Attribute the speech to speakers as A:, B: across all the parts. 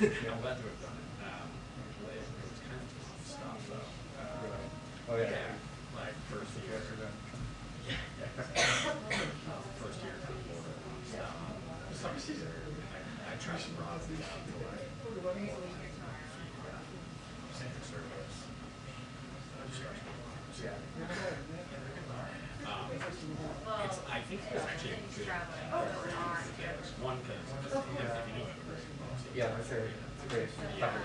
A: I'm glad to have done it. It was kind of tough stuff though.
B: Oh yeah.
A: Yeah, like first year. Yeah, yeah. First year kind of border stuff. Second year, I tried to bring it down to like standard service. Just starts with alarms.
B: Yeah.
A: It's, I think it's actually a good thing. One, because if you know it,
B: Yeah, I say it's a great topic.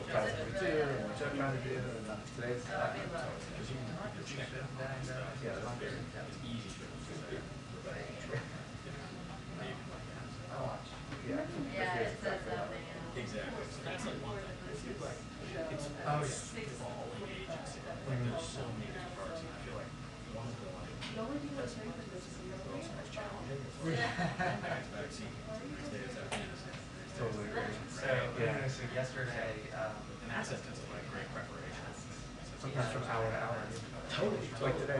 B: Tries to do, and what you're trying to do, and then today's
A: because you can check it out and stuff.
B: yeah, that's very
A: It's easy to do that.
B: yeah.
C: Yeah, it says something.
A: Exactly. So that's like one thing. It's falling agency. Like there's so many different parts, and I feel like one of the that's one of the most challenging. Like it's vaccine. Next day it's Afghanistan.
B: Totally agree.
D: So, yeah. So yesterday,
A: And that's a like great preparation.
B: Sometimes from hour to hour.
A: Totally.
B: Like today.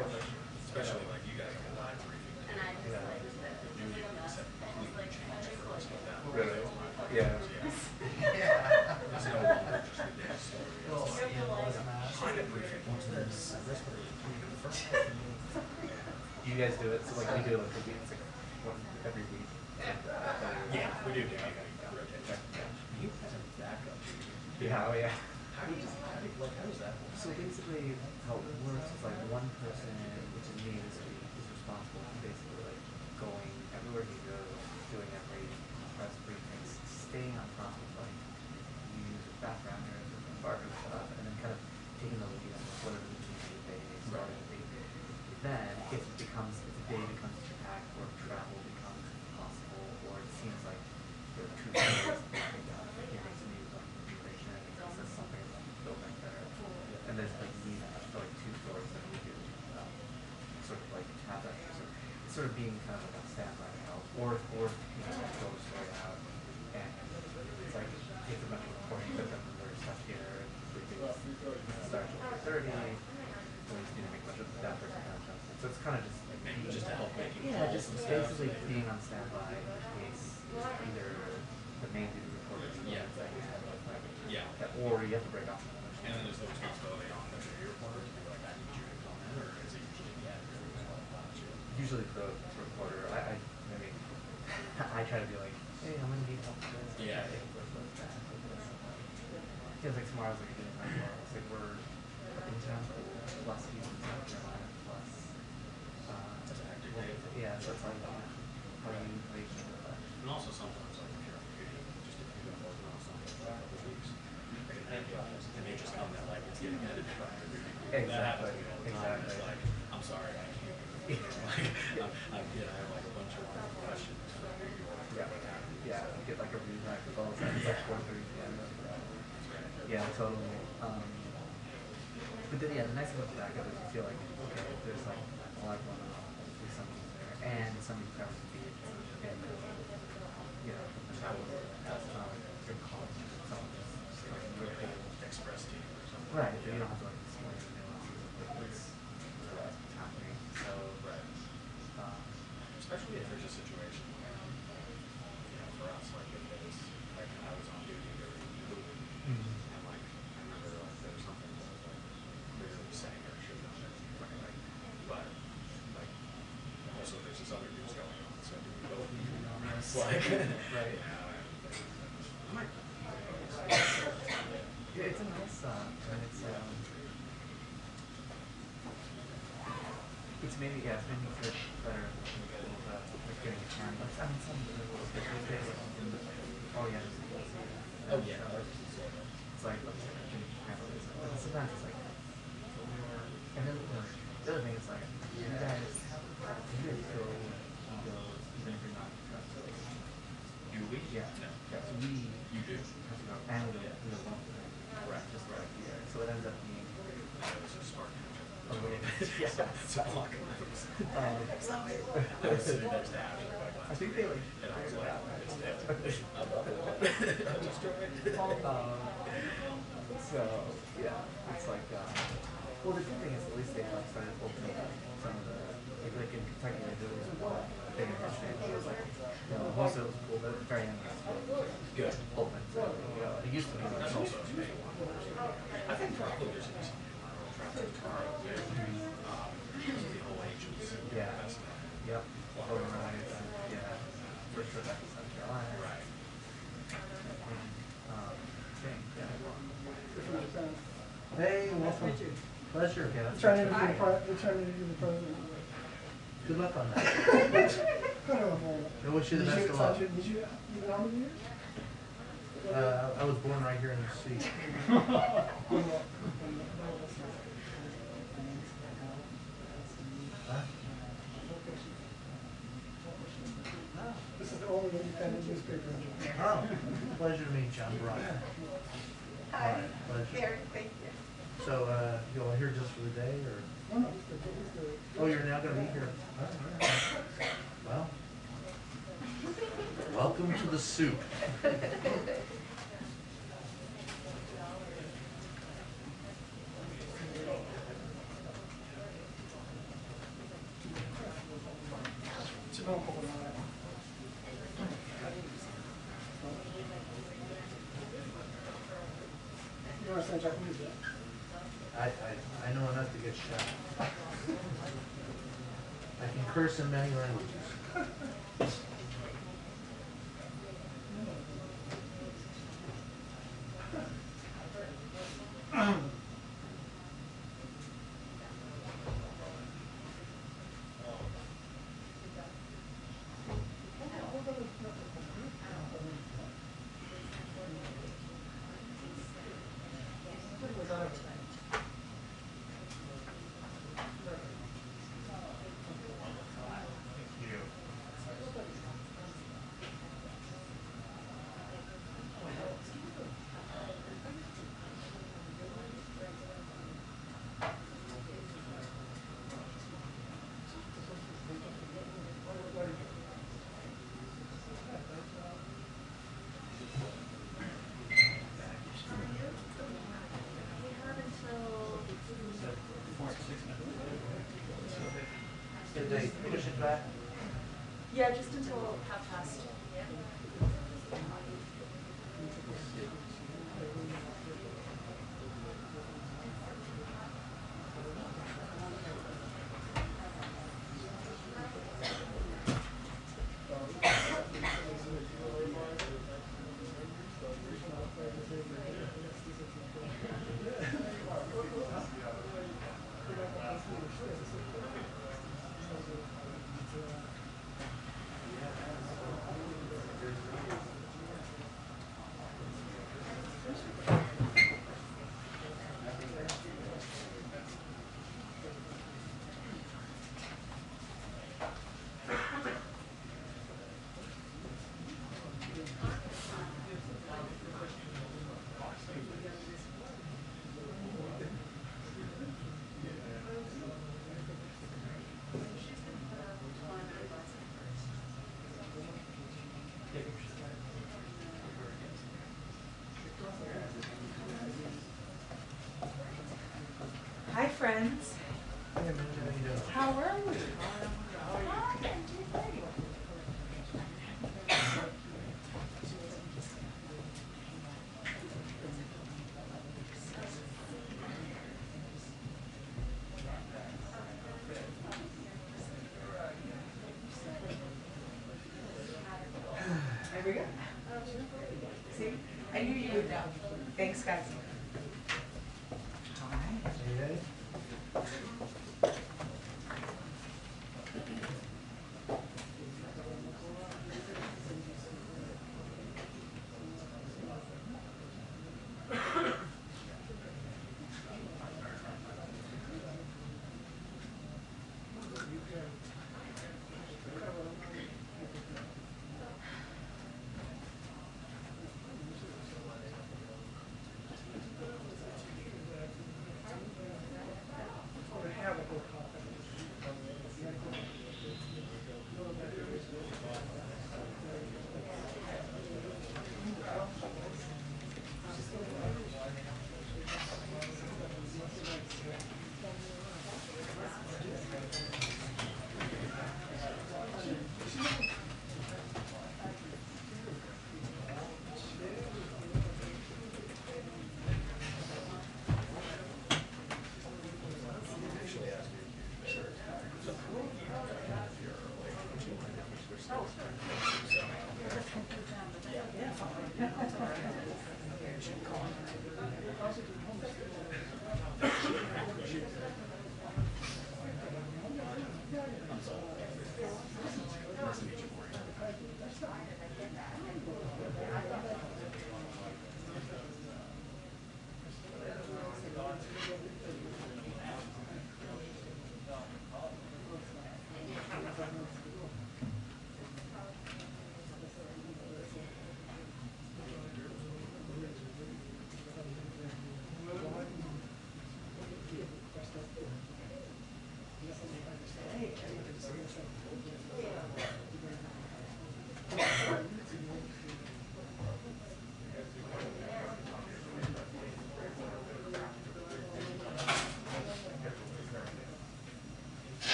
A: Especially like you guys get live briefing.
C: And I just like
A: New Year except completely changed for us with that.
B: Really? Yeah.
D: yeah.
A: It's no longer just the day story.
D: Little CMOs mask.
A: Climate briefing. What's this?
B: You guys do it, so like we do it like a week, it's like one every week.
A: Yeah, we do. Yeah, you guys have backup.
B: Yeah, oh yeah.
A: How does that work?
B: So basically, how it works is like one person, which is me this week, is responsible for basically like going everywhere he goes, doing every press briefings, staying on top of like news, backgrounders, and embargo stuff, and then kind of taking the lead on whatever the news they started. Then, if the day becomes too packed, or travel becomes impossible, or it seems like there are two stories hearing some news on immigration, and it says something about the building there, and there's like need for like two stories that we do, sort of like have that, so it's sort of being kind of like on standby now, or you know, throw a story out, and it's like, it takes a bunch of reporting, but then there's stuff here, and briefings start at 30, so we just need to make a bunch of that person kind of stuff. So it's kind of just like
A: Just to help making
B: yeah,
A: calls
B: just
A: and stuff.
B: basically being on standby in case either the main duty reporter or you have to break off.
A: And then there's the responsibility on the reporter to be like, I need you to come in, or is it usually the editor who's
B: Usually the reporter. I mean, I try to be like, hey, I'm gonna need help with this.
A: Yeah.
B: Feels like tomorrow's like a good night tomorrow. It's like we're in town plus he's in South Carolina plus
A: That's a hectic day.
B: yeah, so it's like how you handle that.
A: And also sometimes like if you're on duty, just if you've been working on something for a couple of weeks, and they just come that like it's getting edited by your duty. That happens to me all the time. It's like, I'm sorry, I can't. I have like a bunch of questions for you.
B: Yeah, you get like a read with all the time. It's like 4:30 p.m. Yeah, totally. But then, yeah, the nice thing about the backup is you feel like, okay, there's like a lot going on, there's somebody's there, and somebody covers the beat, and you know, that's not your call, someone's just like your whole
A: Express team or something.
B: right, you don't have to like explain the nuances of what's happening, so,
A: Especially if there's a situation where, you know, for us, like if there's, like I was on duty during COVID, and like I remember like there was something that was like clearly saying or should have done it, right? Like, but like also there's this other news going on, so do we both need to be on this? Like,
B: right.
A: I might.
B: Yeah, it's a nice and it's maybe it's made me feel better like getting a time. Like, I mean, some of the little these days, oh yeah,
A: Oh yeah.
B: it's like let's handle this. But then sometimes it's like, and then the other thing is like, you guys go egos even if you're not trusted.
A: Do we?
B: Yeah.
A: No.
B: Yeah. So we
A: You do.
B: have to go and we don't want to.
A: Correct.
B: Just like so it ends up being
A: That was a smart
B: a little bit
A: It's a block. I was sitting next to Ashley, like,
B: I think they like
A: and I was like, it's dead. I love it.
B: So yeah, it's like well the good thing is at least they like started opening up some of the like in Kentucky they did this one thing in history and it was like most of it was cool but at the very end it was
A: Good.
B: open to go
E: welcome.
D: Pleasure.
B: Yeah,
E: They're trying to
B: that's
E: interview they're trying to interview the president.
D: Good luck on that. I wish you the best of luck.
E: Did you how many years?
D: I was born right here in this seat. Huh?
E: This is the only independent newspaper in Japan.
D: Oh, pleasure to meet you. I'm Brian.
F: Hi,
D: Alright, pleasure.
F: Karen, thank you.
D: So, you all here just for the day, or?
E: No, no, it's the-
D: Oh, you're now gonna be here. Well, welcome to the soup.
E: You understand Japanese, yeah?
D: I know enough to get shot. I can curse in many languages. Did they push it back?
C: Yeah, just until 1:30. Hi, friends. How are we? There we go. See, I knew you would know. Thanks, guys. All right.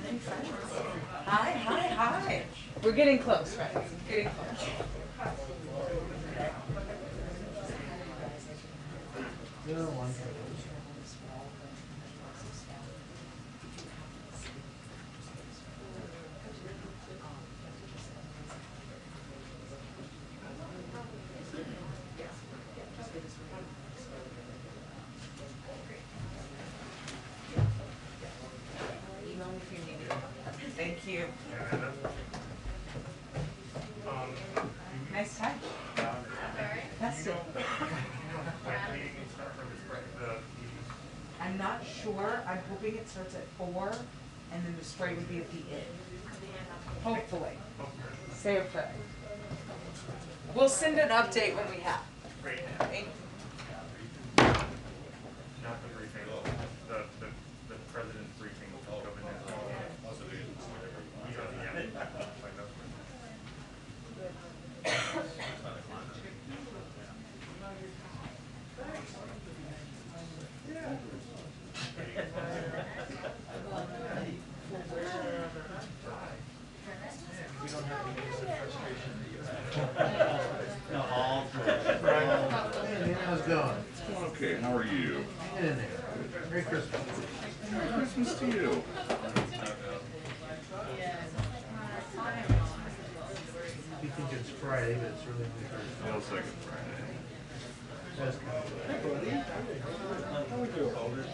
C: Hi, hi, hi. We're getting close, right? Getting close.
D: Yeah, one.
C: Email me if you need it. Thank you. Nice touch. That's it. I'm not sure. I'm hoping it starts at 4 and then the spray would be at the end. Hopefully. Say a prayer. We'll send an update when we have.
F: Great.
C: Thank you.
F: Not the briefing, the president's briefing will go in there.
D: Hey, how's it going?
G: Okay, how are you?
D: Get in there. Merry Christmas.
G: Merry Christmas to you.
D: You think it's Friday, but it's really only Thursday.
G: Feels like it's Friday.
D: That's kind of good.
E: How would you hold it?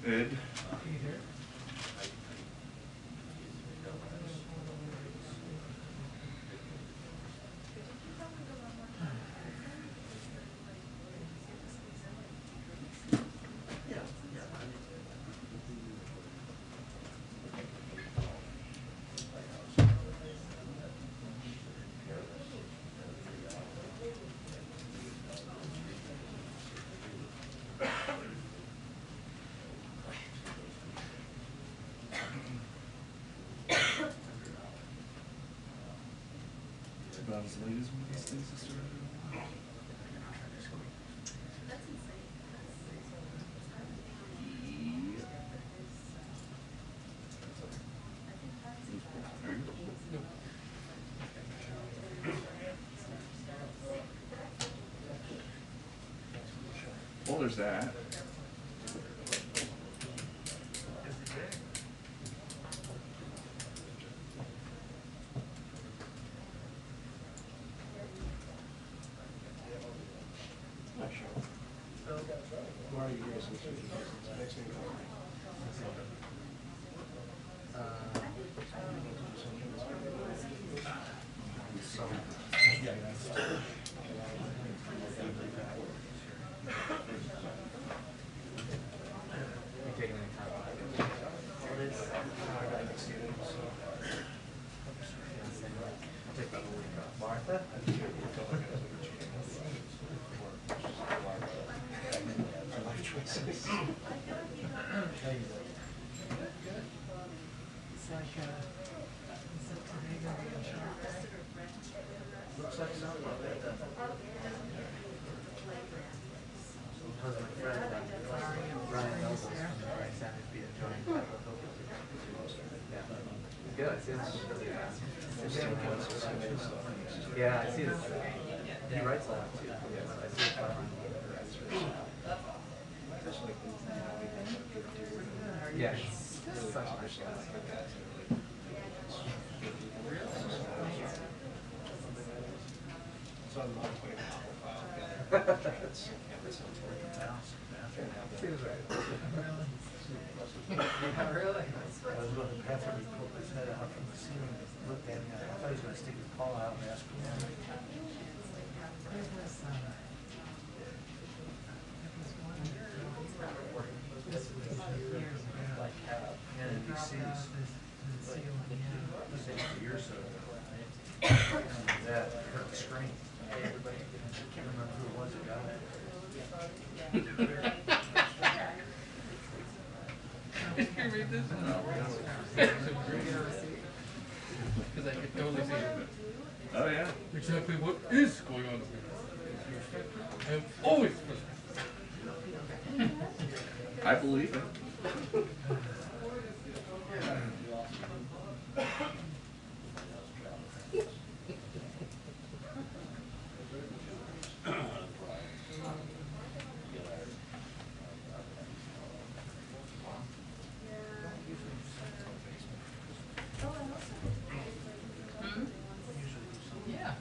G: Ed? About as late as one of these things that started. Well, there's that.
B: Taking any time off. What is? I'll take about a week off. Martha? Life choices. It's like, today gonna be in charge. Looks like something like that, doesn't it? Because my friend, Ryan knows us from Brian Sanders being joined by the yeah. Good, I see this. Yeah, I see this. He writes a lot too. Yeah, I see it. Yeah, such a nice guy. Seems right. Yeah, really? I was going to the bathroom, he pulled his head out from the ceiling, looked at me, I thought he was going to stick his paw out and ask me. Like, and he sees, like, a year or so ago, that hurt screen. Everybody, I can't remember who it was that got it.
H: Did you read this? No. Because I could totally see
G: Oh, yeah.
H: exactly what is going on. I am always.
G: I believe it.
H: Yeah.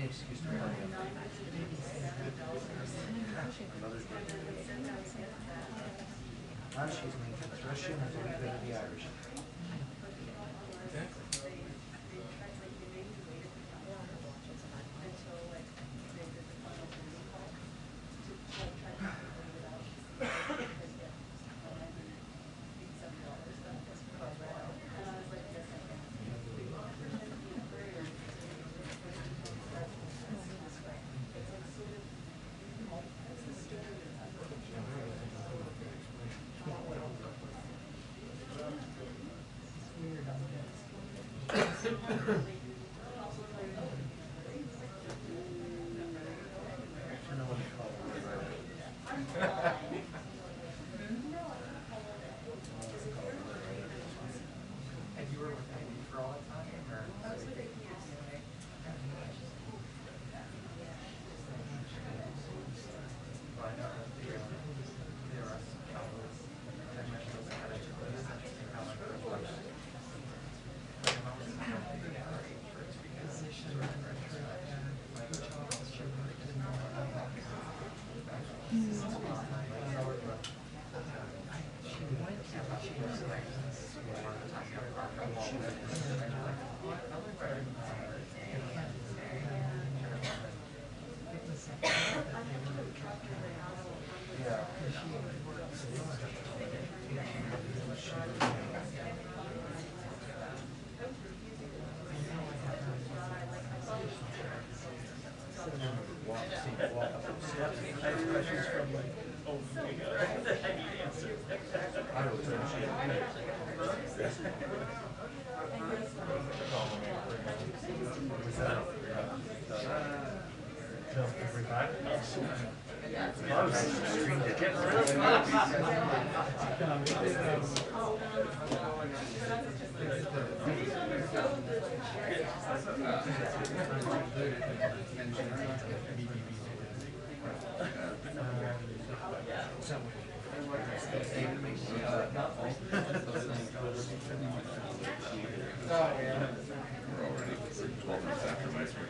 B: Excuse me. She's making Russian and a little bit of the Irish.
G: We're already 12 minutes after my screen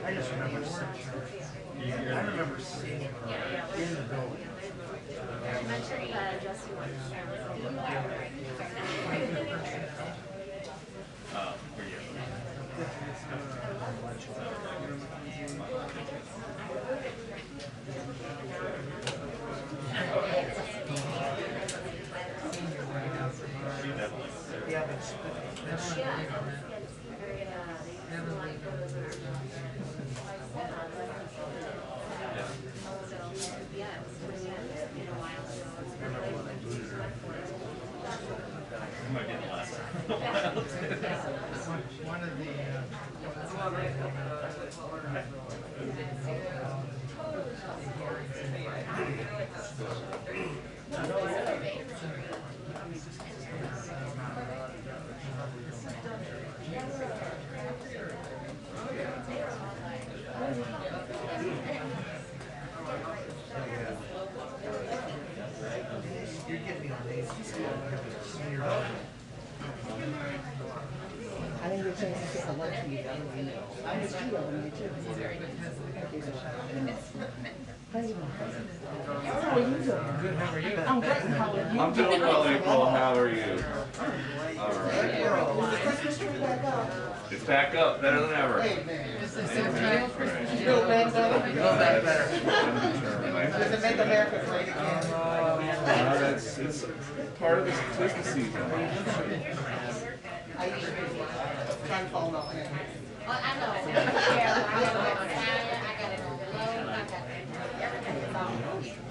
D: I just remember seeing her. I remember seeing her in the building. Yeah,
F: Might be the last time.
D: one of the you're getting me on these.
E: I didn't get a chance to take a lunch meeting. I was two of them, too. How you doing? How are you doing?
D: Good, how are you?
E: I'm great. How are you?
G: I'm doing well, April. How are you? All
E: Is
G: right.
E: the Christmas tree back up?
G: It's back up, better than ever.
E: Amen.
D: Is this it, Neil?
E: You feel back better?
D: You feel back better.
E: Does it make America great again?
G: It's part of this Christmas season.
E: I usually try to follow up.
I: Oh, I know. Yeah, I got it on fire, I got it on below, I got everything on.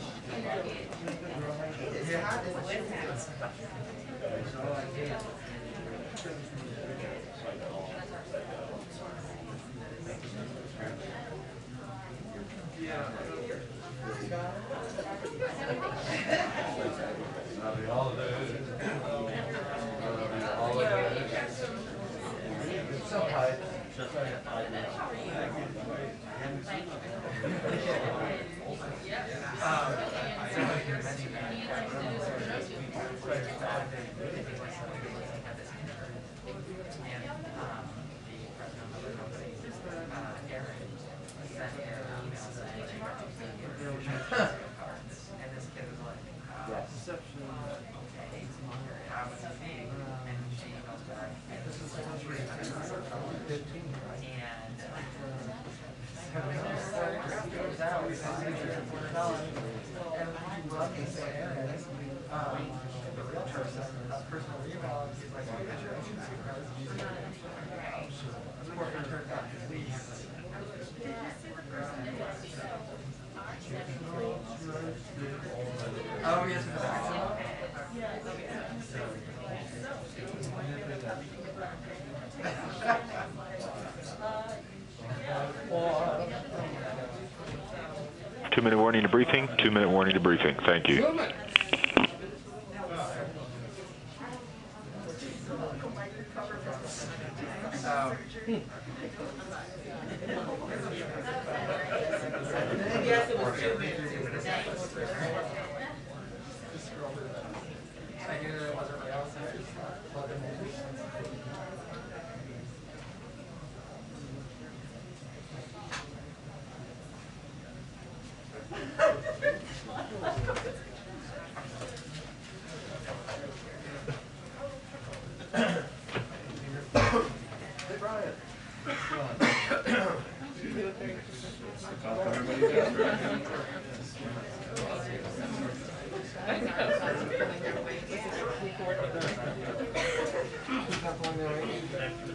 D: So high.
B: Oh, yes.
J: 2-minute warning to briefing. 2-minute warning to briefing. Thank you.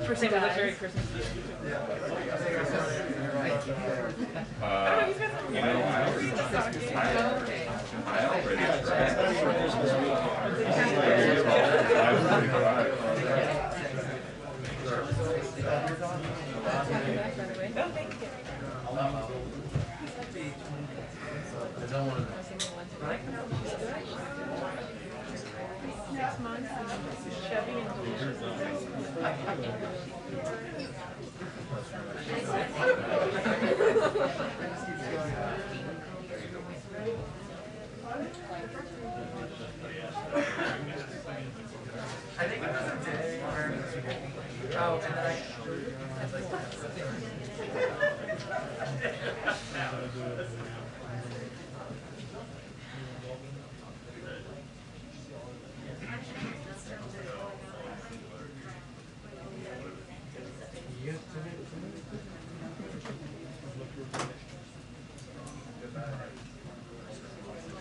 C: First thing was Merry Christmas.
G: You know,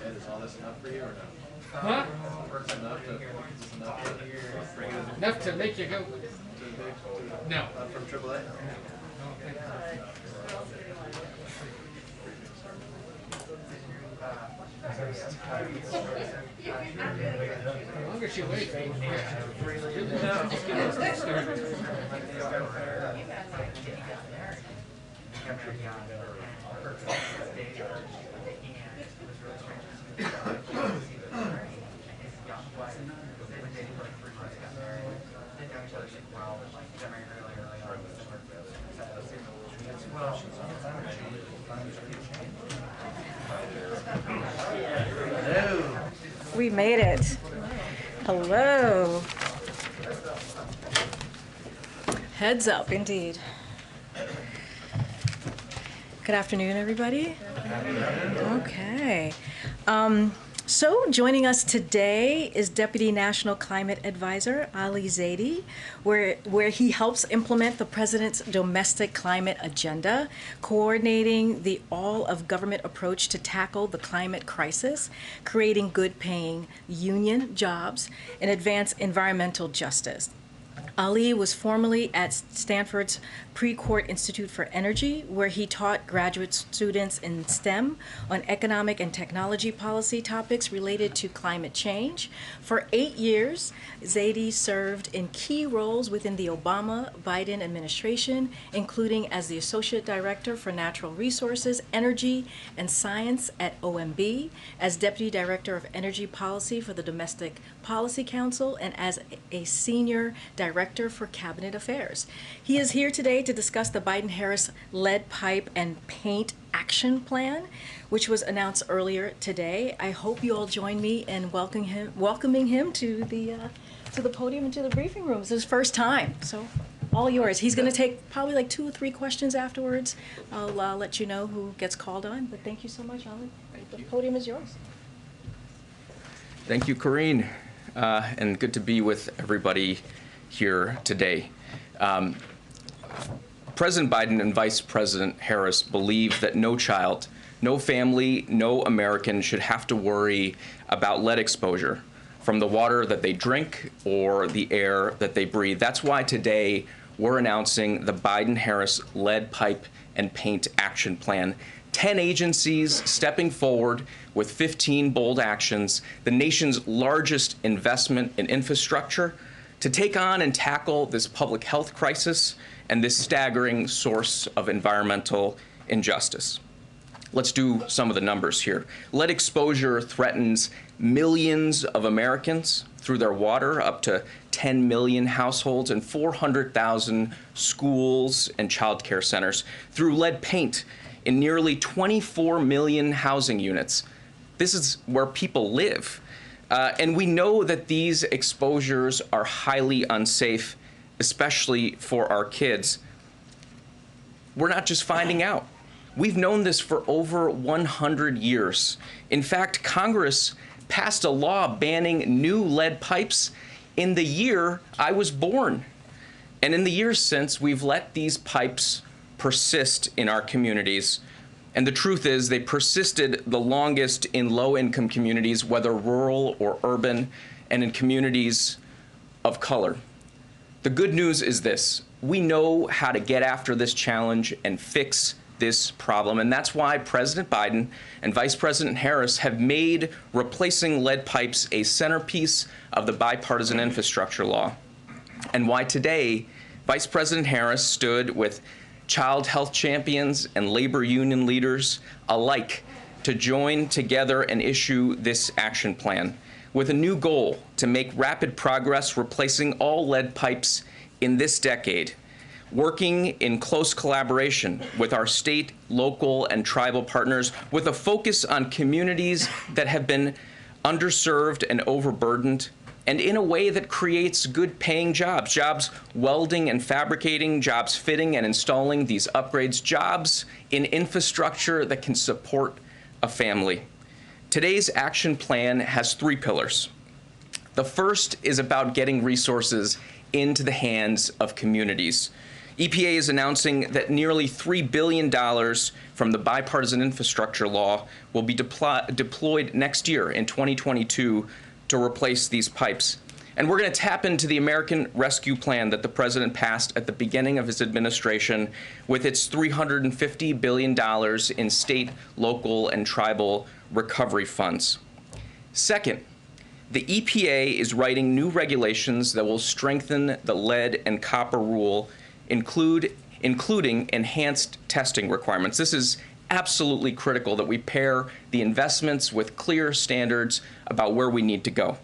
A: Is all this enough for you or no?
H: Huh?
A: Enough
H: Enough to make you go. No.
A: from AAA?
H: The longer she waits, the more just get us started.
C: We made it. Hello. Heads up, indeed. Good afternoon, everybody. Okay. So joining us today is Deputy National Climate Advisor Ali Zaidi, where he helps implement the President's domestic climate agenda, coordinating the all-of-government approach to tackle the climate crisis, creating good-paying union jobs, and advance environmental justice. Ali was formerly at Stanford's Precourt Institute for Energy, where he taught graduate students in STEM on economic and technology policy topics related to climate change. For 8 years, Zaidi served in key roles within the Obama-Biden administration, including as the Associate Director for Natural Resources, Energy, and Science at OMB, as Deputy Director of Energy Policy for the Domestic Policy Council, and as a Senior Director Director for Cabinet Affairs. He is here today to discuss the Biden-Harris lead pipe and paint action plan, which was announced earlier today. I hope you all join me in welcoming him to the podium and to the briefing room. It's his first time, so all yours. He's going to take probably like 2 or 3 questions afterwards. I'll let you know who gets called on, but thank you so much, Ali. The podium is yours.
K: Thank you, Karine, and good to be with everybody here today. President Biden and Vice President Harris believe that no child, no family, no American should have to worry about lead exposure from the water that they drink or the air that they breathe. That's why today we're announcing the Biden-Harris lead pipe and paint action plan. 10 agencies stepping forward with 15 bold actions, the nation's largest investment in infrastructure to take on and tackle this public health crisis and this staggering source of environmental injustice. Let's do some of the numbers here. Lead exposure threatens millions of Americans through their water, up to 10 million households and 400,000 schools and child care centers. Through lead paint in nearly 24 million housing units. This is where people live. And we know that these exposures are highly unsafe, especially for our kids. We're not just finding out. We've known this for over 100 years. In fact, Congress passed a law banning new lead pipes in the year I was born. And in the years since, we've let these pipes persist in our communities. And the truth is, they persisted the longest in low-income communities, whether rural or urban, and in communities of color. The good news is this: we know how to get after this challenge and fix this problem, and that's why President Biden and Vice President Harris have made replacing lead pipes a centerpiece of the bipartisan infrastructure law, and why today Vice President Harris stood with child health champions and labor union leaders alike to join together and issue this action plan with a new goal to make rapid progress replacing all lead pipes in this decade, working in close collaboration with our state, local, and tribal partners with a focus on communities that have been underserved and overburdened, and in a way that creates good paying jobs, jobs welding and fabricating, jobs fitting and installing these upgrades, jobs in infrastructure that can support a family. Today's action plan has 3 pillars. The first is about getting resources into the hands of communities. EPA is announcing that nearly $3 billion from the bipartisan infrastructure law will be deployed next year in 2022 to replace these pipes. And we're going to tap into the American Rescue Plan that the president passed at the beginning of his administration with its $350 billion in state, local, and tribal recovery funds. Second, the EPA is writing new regulations that will strengthen the lead and copper rule, including enhanced testing requirements. This is absolutely critical that we pair the investments with clear standards about where we need to go.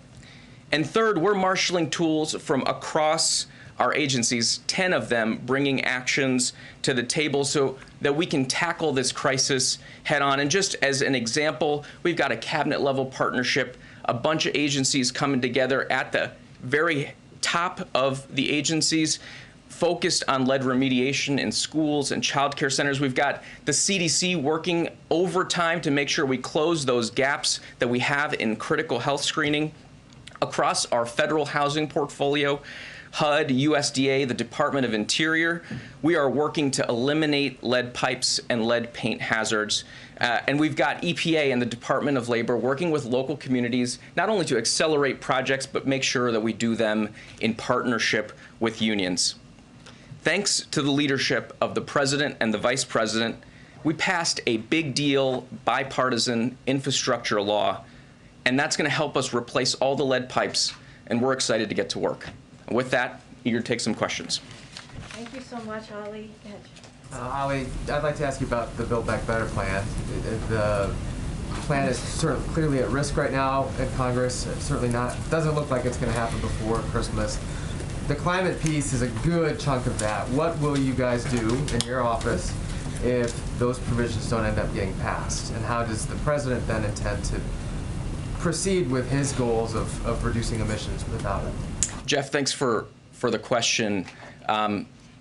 K: And third, we're marshaling tools from across our agencies, 10 of them bringing actions to the table so that we can tackle this crisis head on. And just as an example, we've got a cabinet level partnership, a bunch of agencies coming together at the very top of the agencies, focused on lead remediation in schools and child care centers. We've got the CDC working overtime to make sure we close those gaps that we have in critical health screening. Across our federal housing portfolio, HUD, USDA, the Department of Interior, we are working to eliminate lead pipes and lead paint hazards. And we've got EPA and the Department of Labor working with local communities, not only to accelerate projects, but make sure that we do them in partnership with unions. Thanks to the leadership of the president and the vice president, we passed a big deal bipartisan infrastructure law, and that's going to help us replace all the lead pipes, and we're excited to get to work. And with that, eager to take some questions.
C: Thank you so much, Ali.
B: Ali, I'd like to ask you about the Build Back Better plan. The plan is certainly clearly at risk right now in Congress. It certainly doesn't look like it's going to happen before Christmas.
G: the climate piece is a good chunk of that. What will you guys do in your office if those provisions don't end up getting passed? And how does the president then intend to proceed with his goals of reducing emissions without it?
K: Jeff, thanks for the question.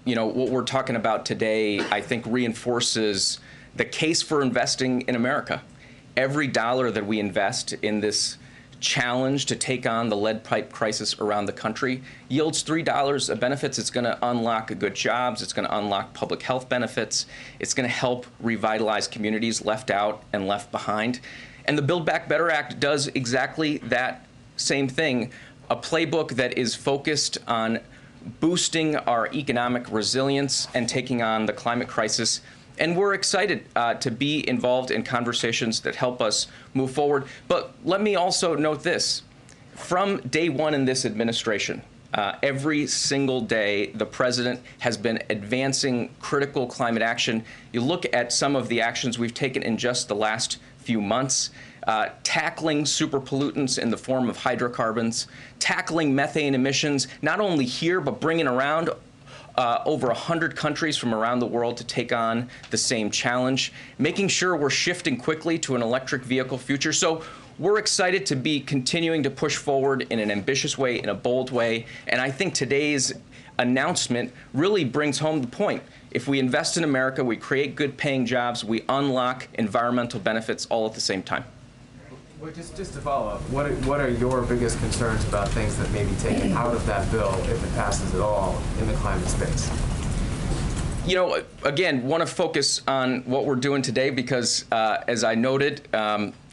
K: You know, what we're talking about today, I think, reinforces the case for investing in America. Every dollar that we invest in this challenge to take on the lead pipe crisis around the country yields $3 of benefits. It's going to unlock good jobs. It's going to unlock public health benefits. It's going to help revitalize communities left out and left behind. And the Build Back Better Act does exactly that same thing, a playbook that is focused on boosting our economic resilience and taking on the climate crisis. And we're excited to be involved in conversations that help us move forward. But let me also note this. From day one in this administration, every single day, the president has been advancing critical climate action. You look at some of the actions we've taken in just the last few months, tackling super pollutants in the form of hydrocarbons, tackling methane emissions, not only here, but bringing around over 100 countries from around the world to take on the same challenge, making sure we're shifting quickly to an electric vehicle future. So we're excited to be continuing to push forward in an ambitious way, in a bold way, and I think today's announcement really brings home the point. If we invest in America, we create good paying jobs, we unlock environmental benefits all at the same time.
G: Well, just to follow up, what are your biggest concerns about things that may be taken out of that bill, if it passes at all, in the climate space?
K: You know, again, want to focus on what we're doing today because, as I noted,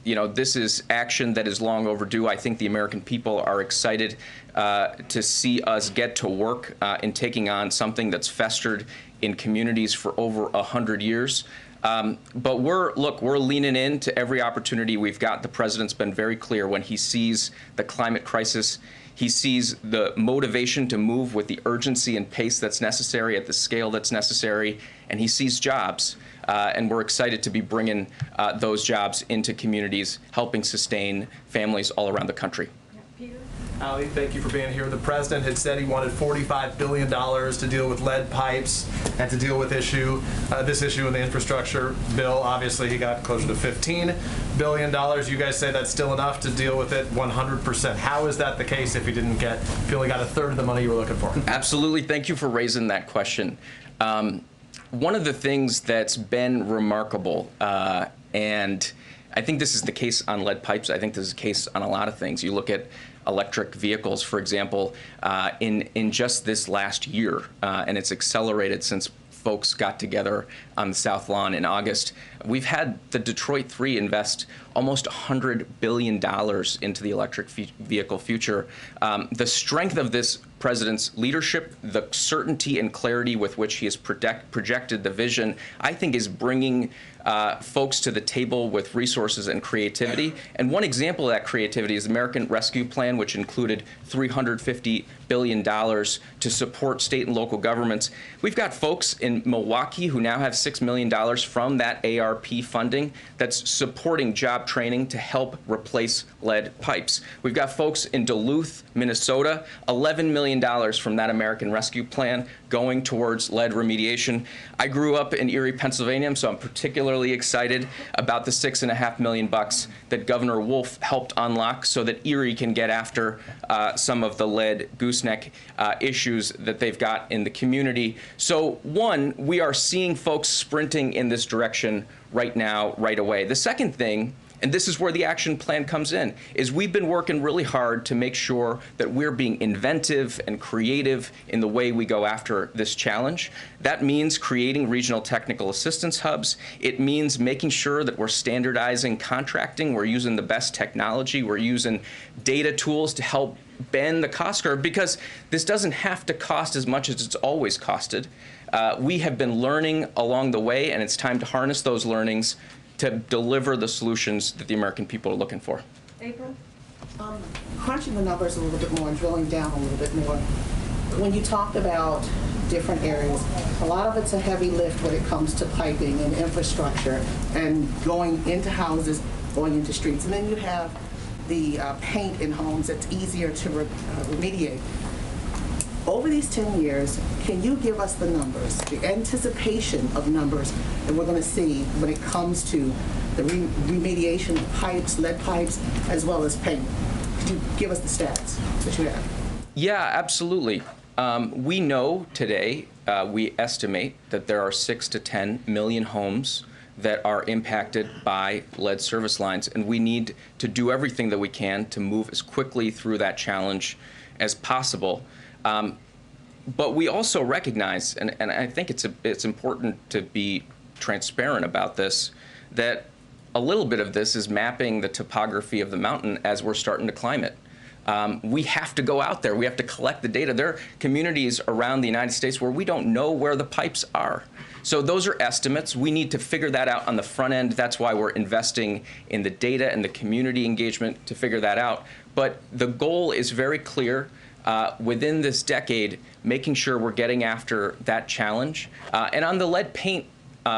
K: you know, this is action that is long overdue. I think the American people are excited to see us get to work in taking on something that's festered in communities for over 100 years. But we're leaning into every opportunity we've got. The president's been very clear when he sees the climate crisis. He sees the motivation to move with the urgency and pace that's necessary at the scale that's necessary, and he sees jobs. And we're excited to be bringing those jobs into communities, helping sustain families all around the country.
L: Ali, thank you for being here. The president had said he wanted $45 billion to deal with lead pipes and to deal with this issue in the infrastructure bill. Obviously, he got closer to $15 billion. You guys say that's still enough to deal with it 100%. How is that the case if you only got a third of the money you were looking for?
K: Absolutely. Thank you for raising that question. One of the things that's been remarkable, and I think this is the case on lead pipes, I think this is the case on a lot of things. You look at electric vehicles, for example, in just this last year, and it's accelerated since folks got together on the South Lawn in August. We've had the Detroit 3 invest almost $100 billion into the electric vehicle future. The strength of this president's leadership, the certainty and clarity with which he has projected the vision, I think is bringing folks to the table with resources and creativity. And one example of that creativity is the American Rescue Plan, which included $350 billion to support state and local governments. We've got folks in Milwaukee who now have $6 million from that ARP funding that's supporting job training to help replace lead pipes. We've got folks in Duluth, Minnesota, $11 million from that American Rescue Plan going towards lead remediation. I grew up in Erie, Pennsylvania, so I'm particularly excited about the $6.5 million that Governor Wolf helped unlock so that Erie can get after some of the lead gooseneck issues that they've got in the community. So one, we are seeing folks sprinting in this direction right now, right away. The second thing, and this is where the action plan comes in, is we've been working really hard to make sure that we're being inventive and creative in the way we go after this challenge. That means creating regional technical assistance hubs. It means making sure that we're standardizing contracting. We're using the best technology. We're using data tools to help bend the cost curve, because this doesn't have to cost as much as it's always costed. We have been learning along the way, and it's time to harness those learnings to deliver the solutions that the American people are looking for.
C: April?
M: Crunching the numbers a little bit more and drilling down a little bit more. When you talked about different areas, a lot of it's a heavy lift when it comes to piping and infrastructure and going into houses, going into streets. And then you have the paint in homes that's easier to remediate. Over these 10 years, can you give us the numbers, the anticipation of numbers that we're going to see when it comes to the remediation of pipes, lead pipes, as well as payment? Could you give us the stats that you have?
K: Yeah, absolutely. We know today, we estimate that there are 6 to 10 million homes that are impacted by lead service lines, and we need to do everything that we can to move as quickly through that challenge as possible. But we also recognize, and I think it's important to be transparent about this, that a little bit of this is mapping the topography of the mountain as we're starting to climb it. We have to go out there. We have to collect the data. There are communities around the United States where we don't know where the pipes are. So those are estimates. We need to figure that out on the front end. That's why we're investing in the data and the community engagement to figure that out. But the goal is very clear. Within this decade, making sure we're getting after that challenge. And on the lead paint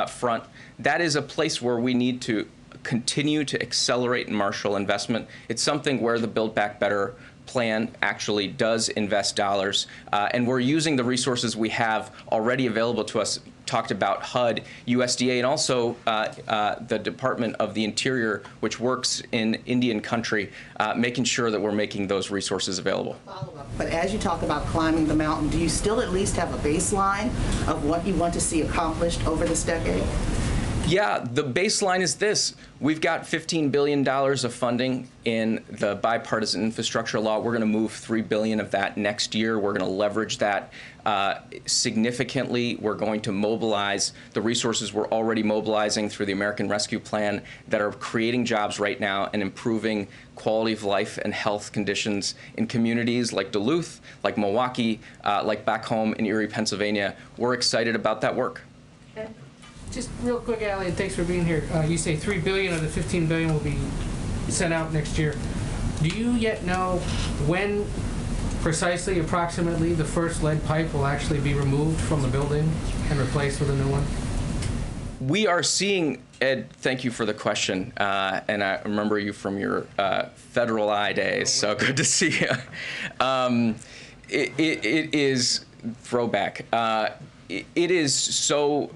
K: front, that is a place where we need to continue to accelerate and marshal investment. It's something where the Build Back Better plan actually does invest dollars, and we're using the resources we have already available to us. Talked about HUD, USDA, and also the Department of the Interior, which works in Indian country, making sure that we're making those resources available.
M: But as you talk about climbing the mountain, do you still at least have a baseline of what you want to see accomplished over this decade?
K: Yeah, the baseline is this. We've got $15 billion of funding in the bipartisan infrastructure law. We're going to move $3 billion of that next year. We're going to leverage that significantly. We're going to mobilize the resources we're already mobilizing through the American Rescue Plan that are creating jobs right now and improving quality of life and health conditions in communities like Duluth, like Milwaukee, like back home in Erie, Pennsylvania. We're excited about that work.
H: Just real quick, Ali, and thanks for being here. You say $3 billion of the $15 billion will be sent out next year. Do you yet know when precisely, approximately, the first lead pipe will actually be removed from the building and replaced with a new one? We are seeing, Ed, thank you for the question, and I remember you from your federal eye days, so good to see you. It is throwback. It is so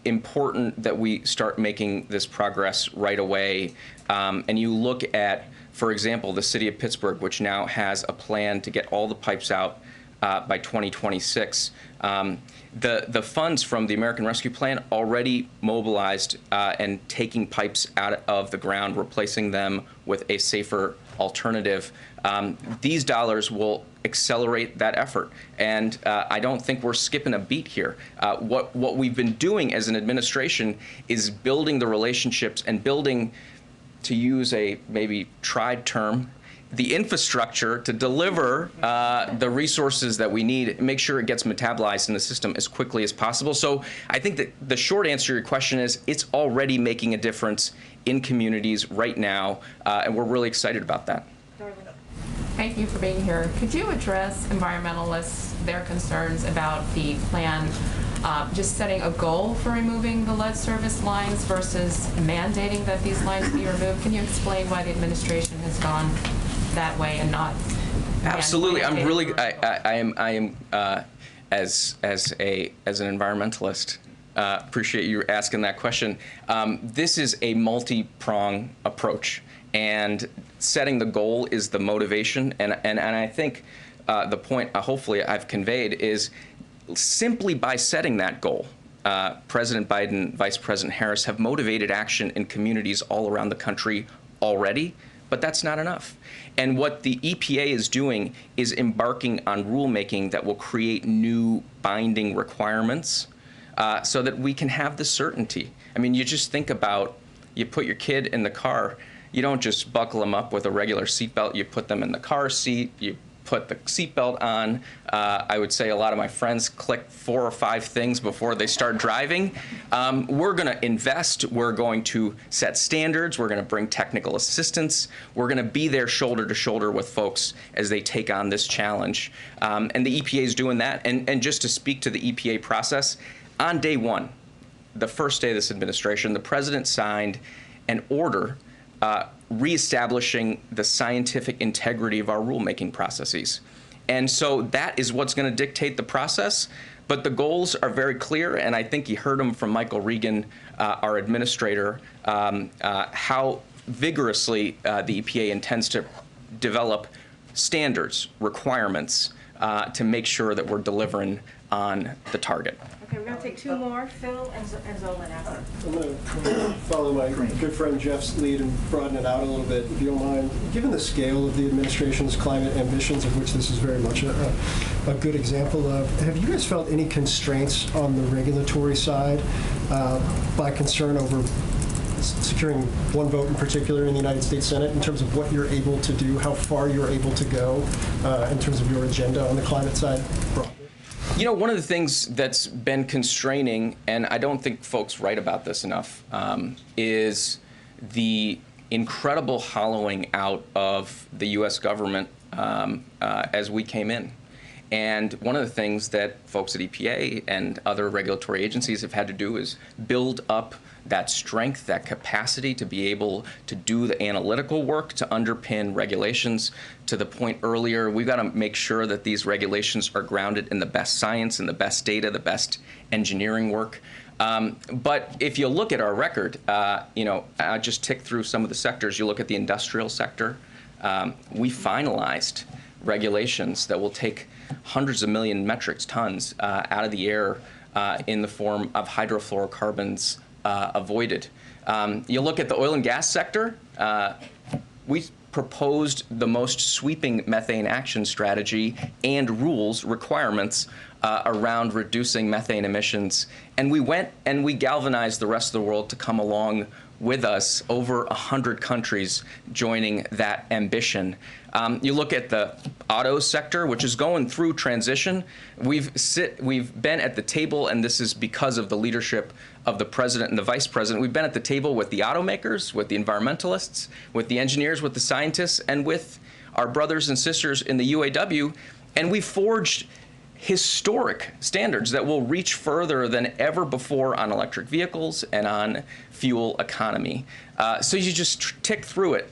H: important that we start making this progress right away. And you look at, for example, the city of Pittsburgh, which now has a plan to get all the pipes out by 2026. The funds from the American Rescue Plan already mobilized and taking pipes out of the ground, replacing them with a safer alternative. These dollars will accelerate that effort, and I don't think we're skipping a beat here. What we've been doing as an administration is building the relationships and building, to use a maybe tried term, the infrastructure to deliver the resources that we need and make sure it gets metabolized in the system as quickly as possible. So I think that the short answer to your question is it's already making a difference in communities right now, and we're really excited about that.
N: Thank you for being here. Could you address environmentalists, their concerns about the plan just setting a goal for removing the lead service lines versus mandating that these lines be removed? Can you explain why the administration has gone that way and not?
K: Absolutely. I'm really, I am as an environmentalist, appreciate you asking that question. This is a multi-prong approach, and setting the goal is the motivation. And I think the point, hopefully, I've conveyed is simply by setting that goal, President Biden, Vice President Harris have motivated action in communities all around the country already, but that's not enough. And what the EPA is doing is embarking on rulemaking that will create new binding requirements so that we can have the certainty. I mean, you just think about, you put your kid in the car, you don't just buckle them up with a regular seatbelt, you put them in the car seat, you put the seatbelt on. I would say a lot of my friends click 4 or 5 things before they start driving. We're going to invest. We're going to set standards. We're going to bring technical assistance. We're going to be there shoulder to shoulder with folks as they take on this challenge. And the EPA is doing that. And just to speak to the EPA process, on day one, the first day of this administration, the president signed an order reestablishing the scientific integrity of our rulemaking processes. And so that is what's going to dictate the process. But the goals are very clear, and I think you heard them from Michael Regan, our administrator, how vigorously the EPA intends to develop standards, requirements, to make sure that we're delivering on the target.
C: Okay, we're going to take two more, Phil and Zolan after.
E: I'm going to follow my good friend Jeff's lead and broaden it out a little bit, if you don't mind. Given the scale of the administration's climate ambitions, of which this is very much a good example of, have you guys felt any constraints on the regulatory side by concern over securing one vote in particular in the United States Senate in terms of what you're able to do, how far you're able to go in terms of your agenda on the climate side broadly?
K: You know, one of the things that's been constraining, and I don't think folks write about this enough, is the incredible hollowing out of the U.S. government as we came in. And one of the things that folks at EPA and other regulatory agencies have had to do is build up that strength, that capacity to be able to do the analytical work to underpin regulations. To the point earlier, we've got to make sure that these regulations are grounded in the best science and the best data, the best engineering work. But if you look at our record, you know, I just tick through some of the sectors. You look at the industrial sector, we finalized regulations that will take hundreds of million metric tons out of the air in the form of hydrofluorocarbons avoided. You look at the oil and gas sector, we proposed the most sweeping methane action strategy and rules requirements around reducing methane emissions. And we went and we galvanized the rest of the world to come along with us, over 100 countries joining that ambition. You look at the auto sector, which is going through transition. We've been at the table, and this is because of the leadership of the president and the vice president. We've been at the table with the automakers, with the environmentalists, with the engineers, with the scientists, and with our brothers and sisters in the UAW, and we forged historic standards that will reach further than ever before on electric vehicles and on fuel economy. So you just tick through it,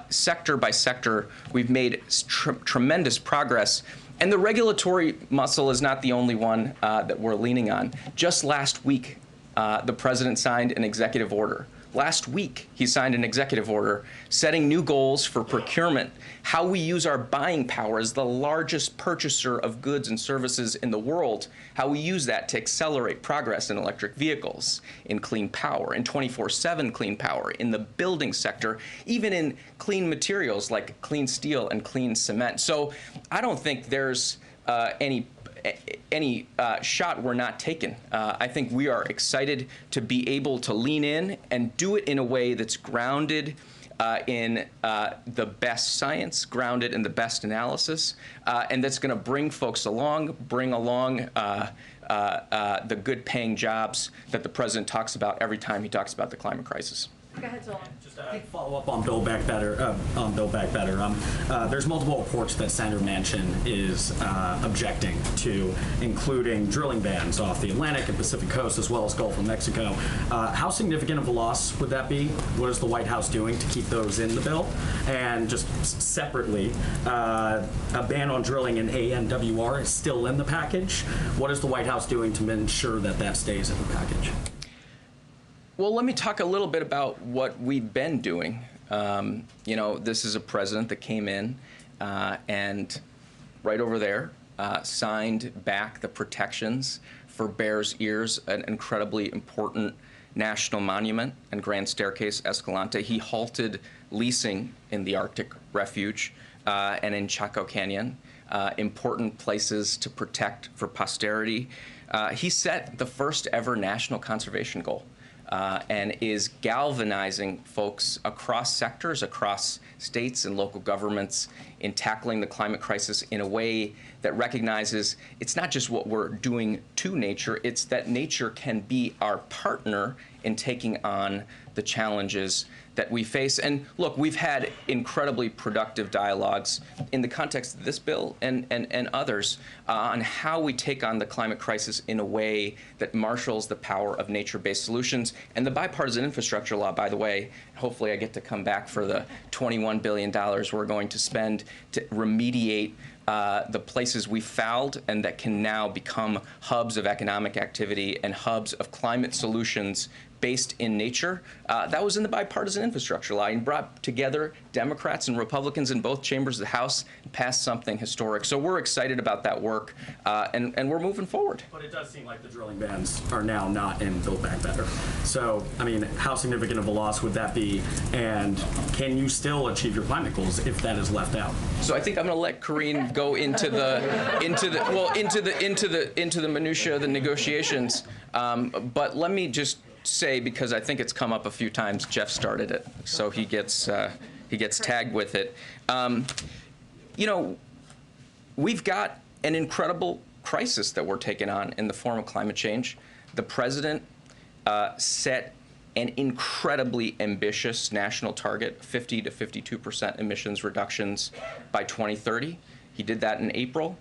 K: sector by sector. We've made tremendous progress. And the regulatory muscle is not the only one that we're leaning on. Just last week, the president signed an executive order. Last week, he signed an executive order setting new goals for procurement, how we use our buying power as the largest purchaser of goods and services in the world, how we use that to accelerate progress in electric vehicles, in clean power, in 24/7 clean power, in the building sector, even in clean materials like clean steel and clean cement. So I don't think there's any shot we're not taking. I think we are excited to be able to lean in and do it in a way that's grounded in the best science, grounded in the best analysis, and that's going to bring folks along, bring along the good paying jobs that the president talks about every time he talks about the climate crisis.
C: Go ahead, Zolan.
O: Just a follow up on Build Back Better. There's multiple reports that Senator Manchin is objecting to, including drilling bans off the Atlantic and Pacific coast, as well as Gulf of Mexico. How significant of a loss would that be? What is the White House doing to keep those in the bill? And just separately, a ban on drilling in ANWR is still in the package. What is the White House doing to ensure that that stays in the package?
K: Well, let me talk a little bit about what we've been doing. You know, this is a president that came in and right over there signed back the protections for Bears Ears, an incredibly important national monument and Grand Staircase Escalante. He halted leasing in the Arctic Refuge and in Chaco Canyon, important places to protect for posterity. He set the first ever national conservation goal. And is galvanizing folks across sectors, across states and local governments in tackling the climate crisis in a way that recognizes it's not just what we're doing to nature, it's that nature can be our partner in taking on the challenges that we face. And look, we've had incredibly productive dialogues in the context of this bill and others on how we take on the climate crisis in a way that marshals the power of nature-based solutions. And the bipartisan infrastructure law, by the way, hopefully I get to come back for the $21 billion we're going to spend to remediate the places we fouled and that can now become hubs of economic activity and hubs of climate solutions based in nature. That was in the bipartisan infrastructure law and brought together Democrats and Republicans in both chambers of the House and passed something historic. So we're excited about that work, and we're moving forward.
O: But it does seem like the drilling bans are now not in Build Back Better. So, I mean, how significant of a loss would that be? And can you still achieve your climate goals if that is left out?
K: So I think I'm going to let Karine go into the minutia of the negotiations. But let me just say, because I think it's come up a few times, Jeff started it, so he gets tagged with it. You know, we've got an incredible crisis that we're taking on in the form of climate change. The president set an incredibly ambitious national target, 50 to 52% emissions reductions by 2030. He did that in April.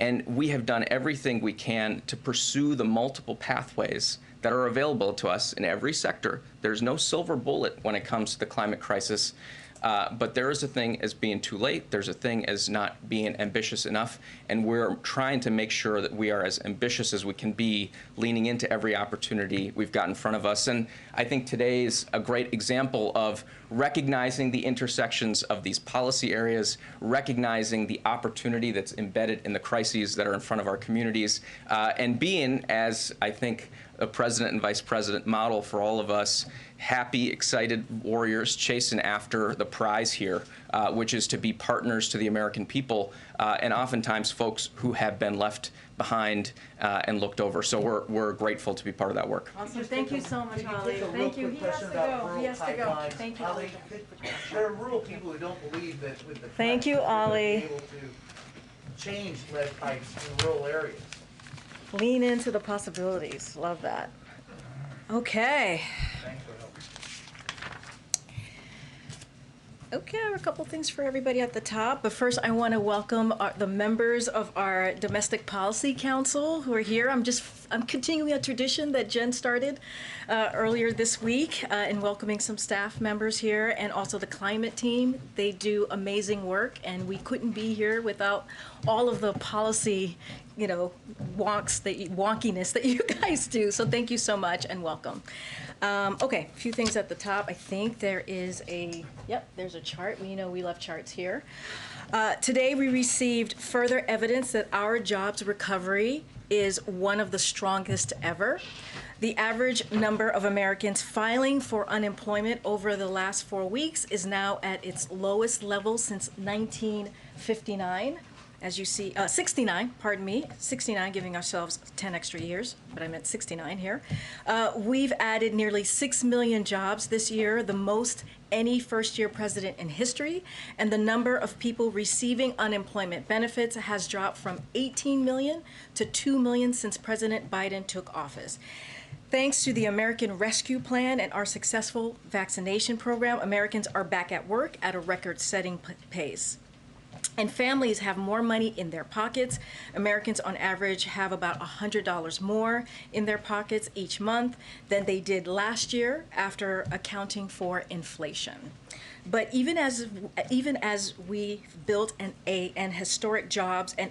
K: And we have done everything we can to pursue the multiple pathways that are available to us in every sector. There's no silver bullet when it comes to the climate crisis, but there is a thing as being too late. There's a thing as not being ambitious enough, and we're trying to make sure that we are as ambitious as we can be, leaning into every opportunity we've got in front of us. And I think today is a great example of recognizing the intersections of these policy areas, recognizing the opportunity that's embedded in the crises that are in front of our communities, and being, as I think a president and vice president model for all of us, happy, excited warriors chasing after the prize here, which is to be partners to the American people, and oftentimes folks who have been left behind and looked over. So we're grateful to be part of that work.
C: Awesome. Thank you so much, Ali. Thank you. He has to go. He has to go. Thank you, Ali.
D: There are rural people who don't believe that with the
C: Thank you, Ali.
D: able to change lead pipes in rural areas.
C: Lean into the possibilities. Love that. Okay.
D: Thanks for helping.
C: Okay, I have a couple things for everybody at the top, but first I want to welcome the members of our Domestic Policy Council who are here. I'm continuing a tradition that Jen started earlier this week in welcoming some staff members here, and also the climate team. They do amazing work, and we couldn't be here without all of the policy, wonkiness that you guys do. So thank you so much and welcome. Okay, a few things at the top. I think there is there's a chart. We know we love charts here. Today we received further evidence that our jobs recovery is one of the strongest ever. The average number of Americans filing for unemployment over the last 4 weeks is now at its lowest level since 1959. As you see, 69, pardon me, 69, giving ourselves 10 extra years, but I meant 69 here. We've added nearly 6 million jobs this year, the most any first-year president in history, and the number of people receiving unemployment benefits has dropped from 18 million to 2 million since President Biden took office. Thanks to the American Rescue Plan and our successful vaccination program, Americans are back at work at a record-setting pace. And families have more money in their pockets. Americans on average have about $100 more in their pockets each month than they did last year after accounting for inflation. But even as we built an historic jobs and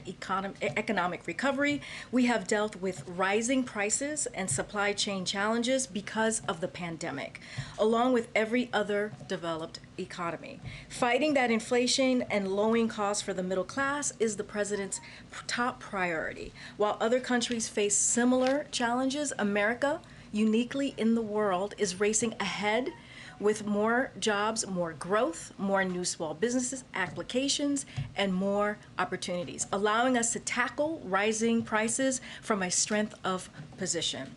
C: economic recovery, we have dealt with rising prices and supply chain challenges because of the pandemic, along with every other developed economy. Fighting that inflation and lowering costs for the middle class is the president's top priority. While other countries face similar challenges, America, uniquely in the world, is racing ahead with more jobs, more growth, more new small businesses, applications, and more opportunities, allowing us to tackle rising prices from a strength of position.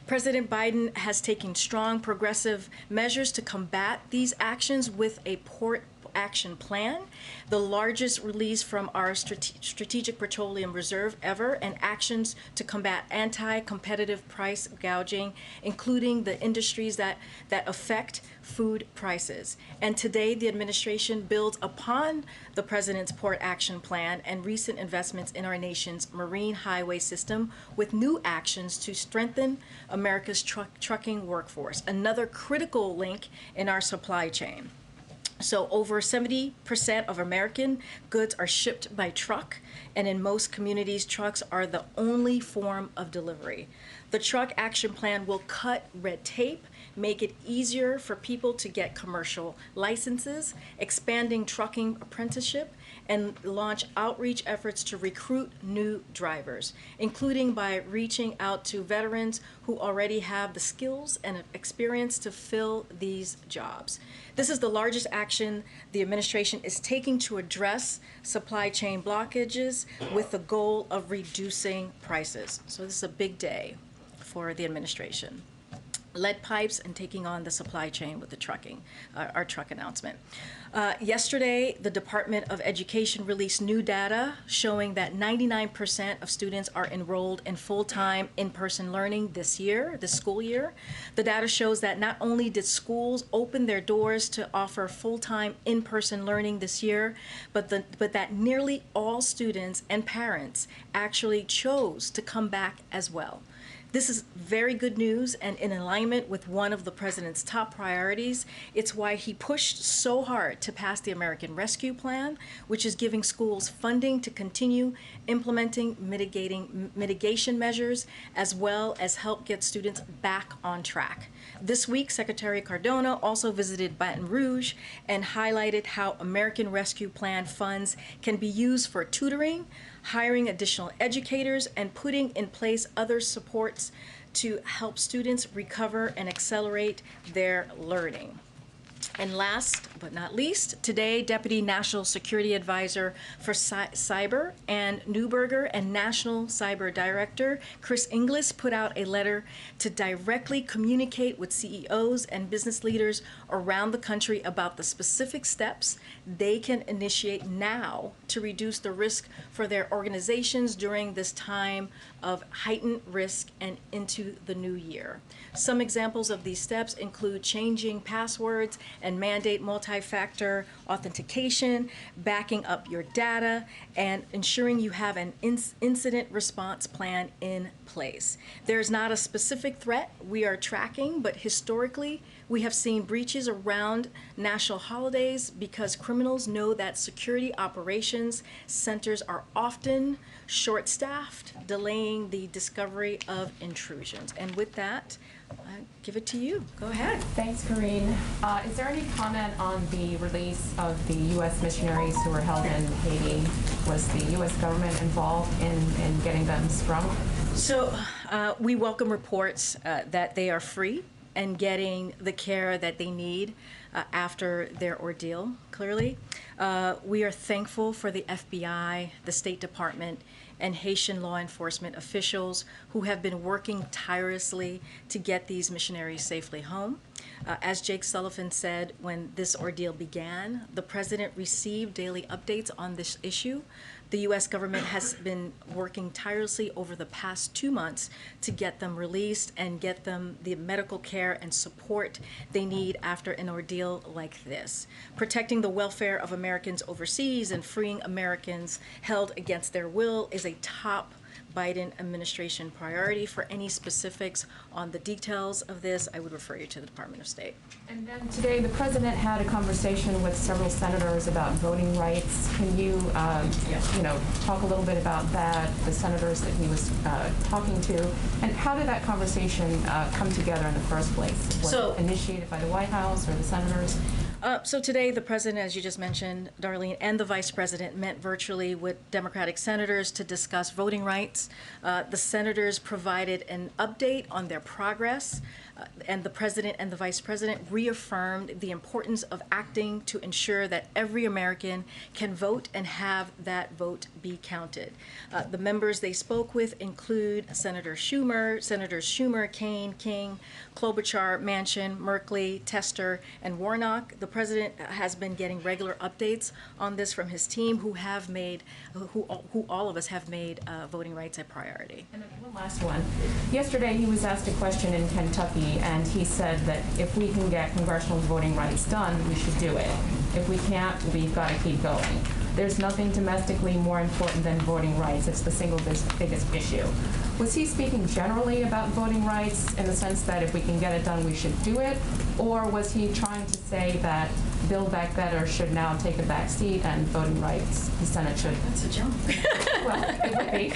C: President Biden has taken strong progressive measures to combat these actions with a port action plan, the largest release from our Strategic Petroleum Reserve ever, and actions to combat anti-competitive price gouging, including the industries that affect food prices. And today, the administration builds upon the president's port action plan and recent investments in our nation's marine highway system with new actions to strengthen America's trucking workforce, another critical link in our supply chain. So over 70% of American goods are shipped by truck, and in most communities, trucks are the only form of delivery. The Truck Action Plan will cut red tape, make it easier for people to get commercial licenses, expanding trucking apprenticeship, and launch outreach efforts to recruit new drivers, including by reaching out to veterans who already have the skills and experience to fill these jobs. This is the largest action the administration is taking to address supply chain blockages with the goal of reducing prices. So this is a big day for the administration. Lead pipes and taking on the supply chain with the trucking, our truck announcement. Yesterday, the Department of Education released new data showing that 99% of students are enrolled in full-time in-person learning this school year. The data shows that not only did schools open their doors to offer full-time in-person learning this year, but that nearly all students and parents actually chose to come back as well. This is very good news and in alignment with one of the president's top priorities. It's why he pushed so hard to pass the American Rescue Plan, which is giving schools funding to continue implementing mitigation measures, as well as help get students back on track. This week, Secretary Cardona also visited Baton Rouge and highlighted how American Rescue Plan funds can be used for tutoring, hiring additional educators, and putting in place other supports to help students recover and accelerate their learning. And last but not least, today, Deputy National Security Advisor for Cyber Ann Neuberger and National Cyber Director Chris Inglis put out a letter to directly communicate with CEOs and business leaders around the country about the specific steps they can initiate now to reduce the risk for their organizations during this time of heightened risk and into the new year. Some examples of these steps include changing passwords and mandate multi-factor authentication, backing up your data, and ensuring you have an incident response plan in place. There's not a specific threat we are tracking, but historically, we have seen breaches around national holidays because criminals know that security operations centers are often short-staffed, delaying the discovery of intrusions. And with that, I give it to you. Go ahead.
N: Thanks, Karine. Is there any comment on the release of the U.S. missionaries who were held in Haiti? Was the U.S. government involved in getting them sprung?
C: So we welcome reports that they are free and getting the care that they need after their ordeal, clearly. We are thankful for the FBI, the State Department, and Haitian law enforcement officials who have been working tirelessly to get these missionaries safely home. As Jake Sullivan said when this ordeal began, the president received daily updates on this issue. The U.S. government has been working tirelessly over the past 2 months to get them released and get them the medical care and support they need after an ordeal like this. Protecting the welfare of Americans overseas and freeing Americans held against their will is a top Biden administration priority. For any specifics on the details of this, I would refer you to the Department of State.
N: And then today, the president had a conversation with several senators about voting rights. Can you, talk a little bit about that, the senators that he was talking to, and how did that conversation come together in the first place? Was it initiated by the White House or the senators?
C: So today, the president, as you just mentioned, Darlene, and the vice president met virtually with Democratic senators to discuss voting rights. The senators provided an update on their progress, and the president and the vice president reaffirmed the importance of acting to ensure that every American can vote and have that vote be counted. The members they spoke with include Senators Schumer, Kaine, King, Klobuchar, Manchin, Merkley, Tester, and Warnock. The president has been getting regular updates on this from his team, who all of us have made voting rights a priority.
N: And one last one. Yesterday, he was asked a question in Kentucky, and he said that if we can get congressional voting rights done, we should do it. If we can't, we've got to keep going. There's nothing domestically more important than voting rights. It's the single biggest issue. Was he speaking generally about voting rights in the sense that if we can get it done, we should do it? Or was he trying to say that Build Back Better should now take a back seat and voting rights, the Senate should?
C: That's a jump.
N: Well, it would be.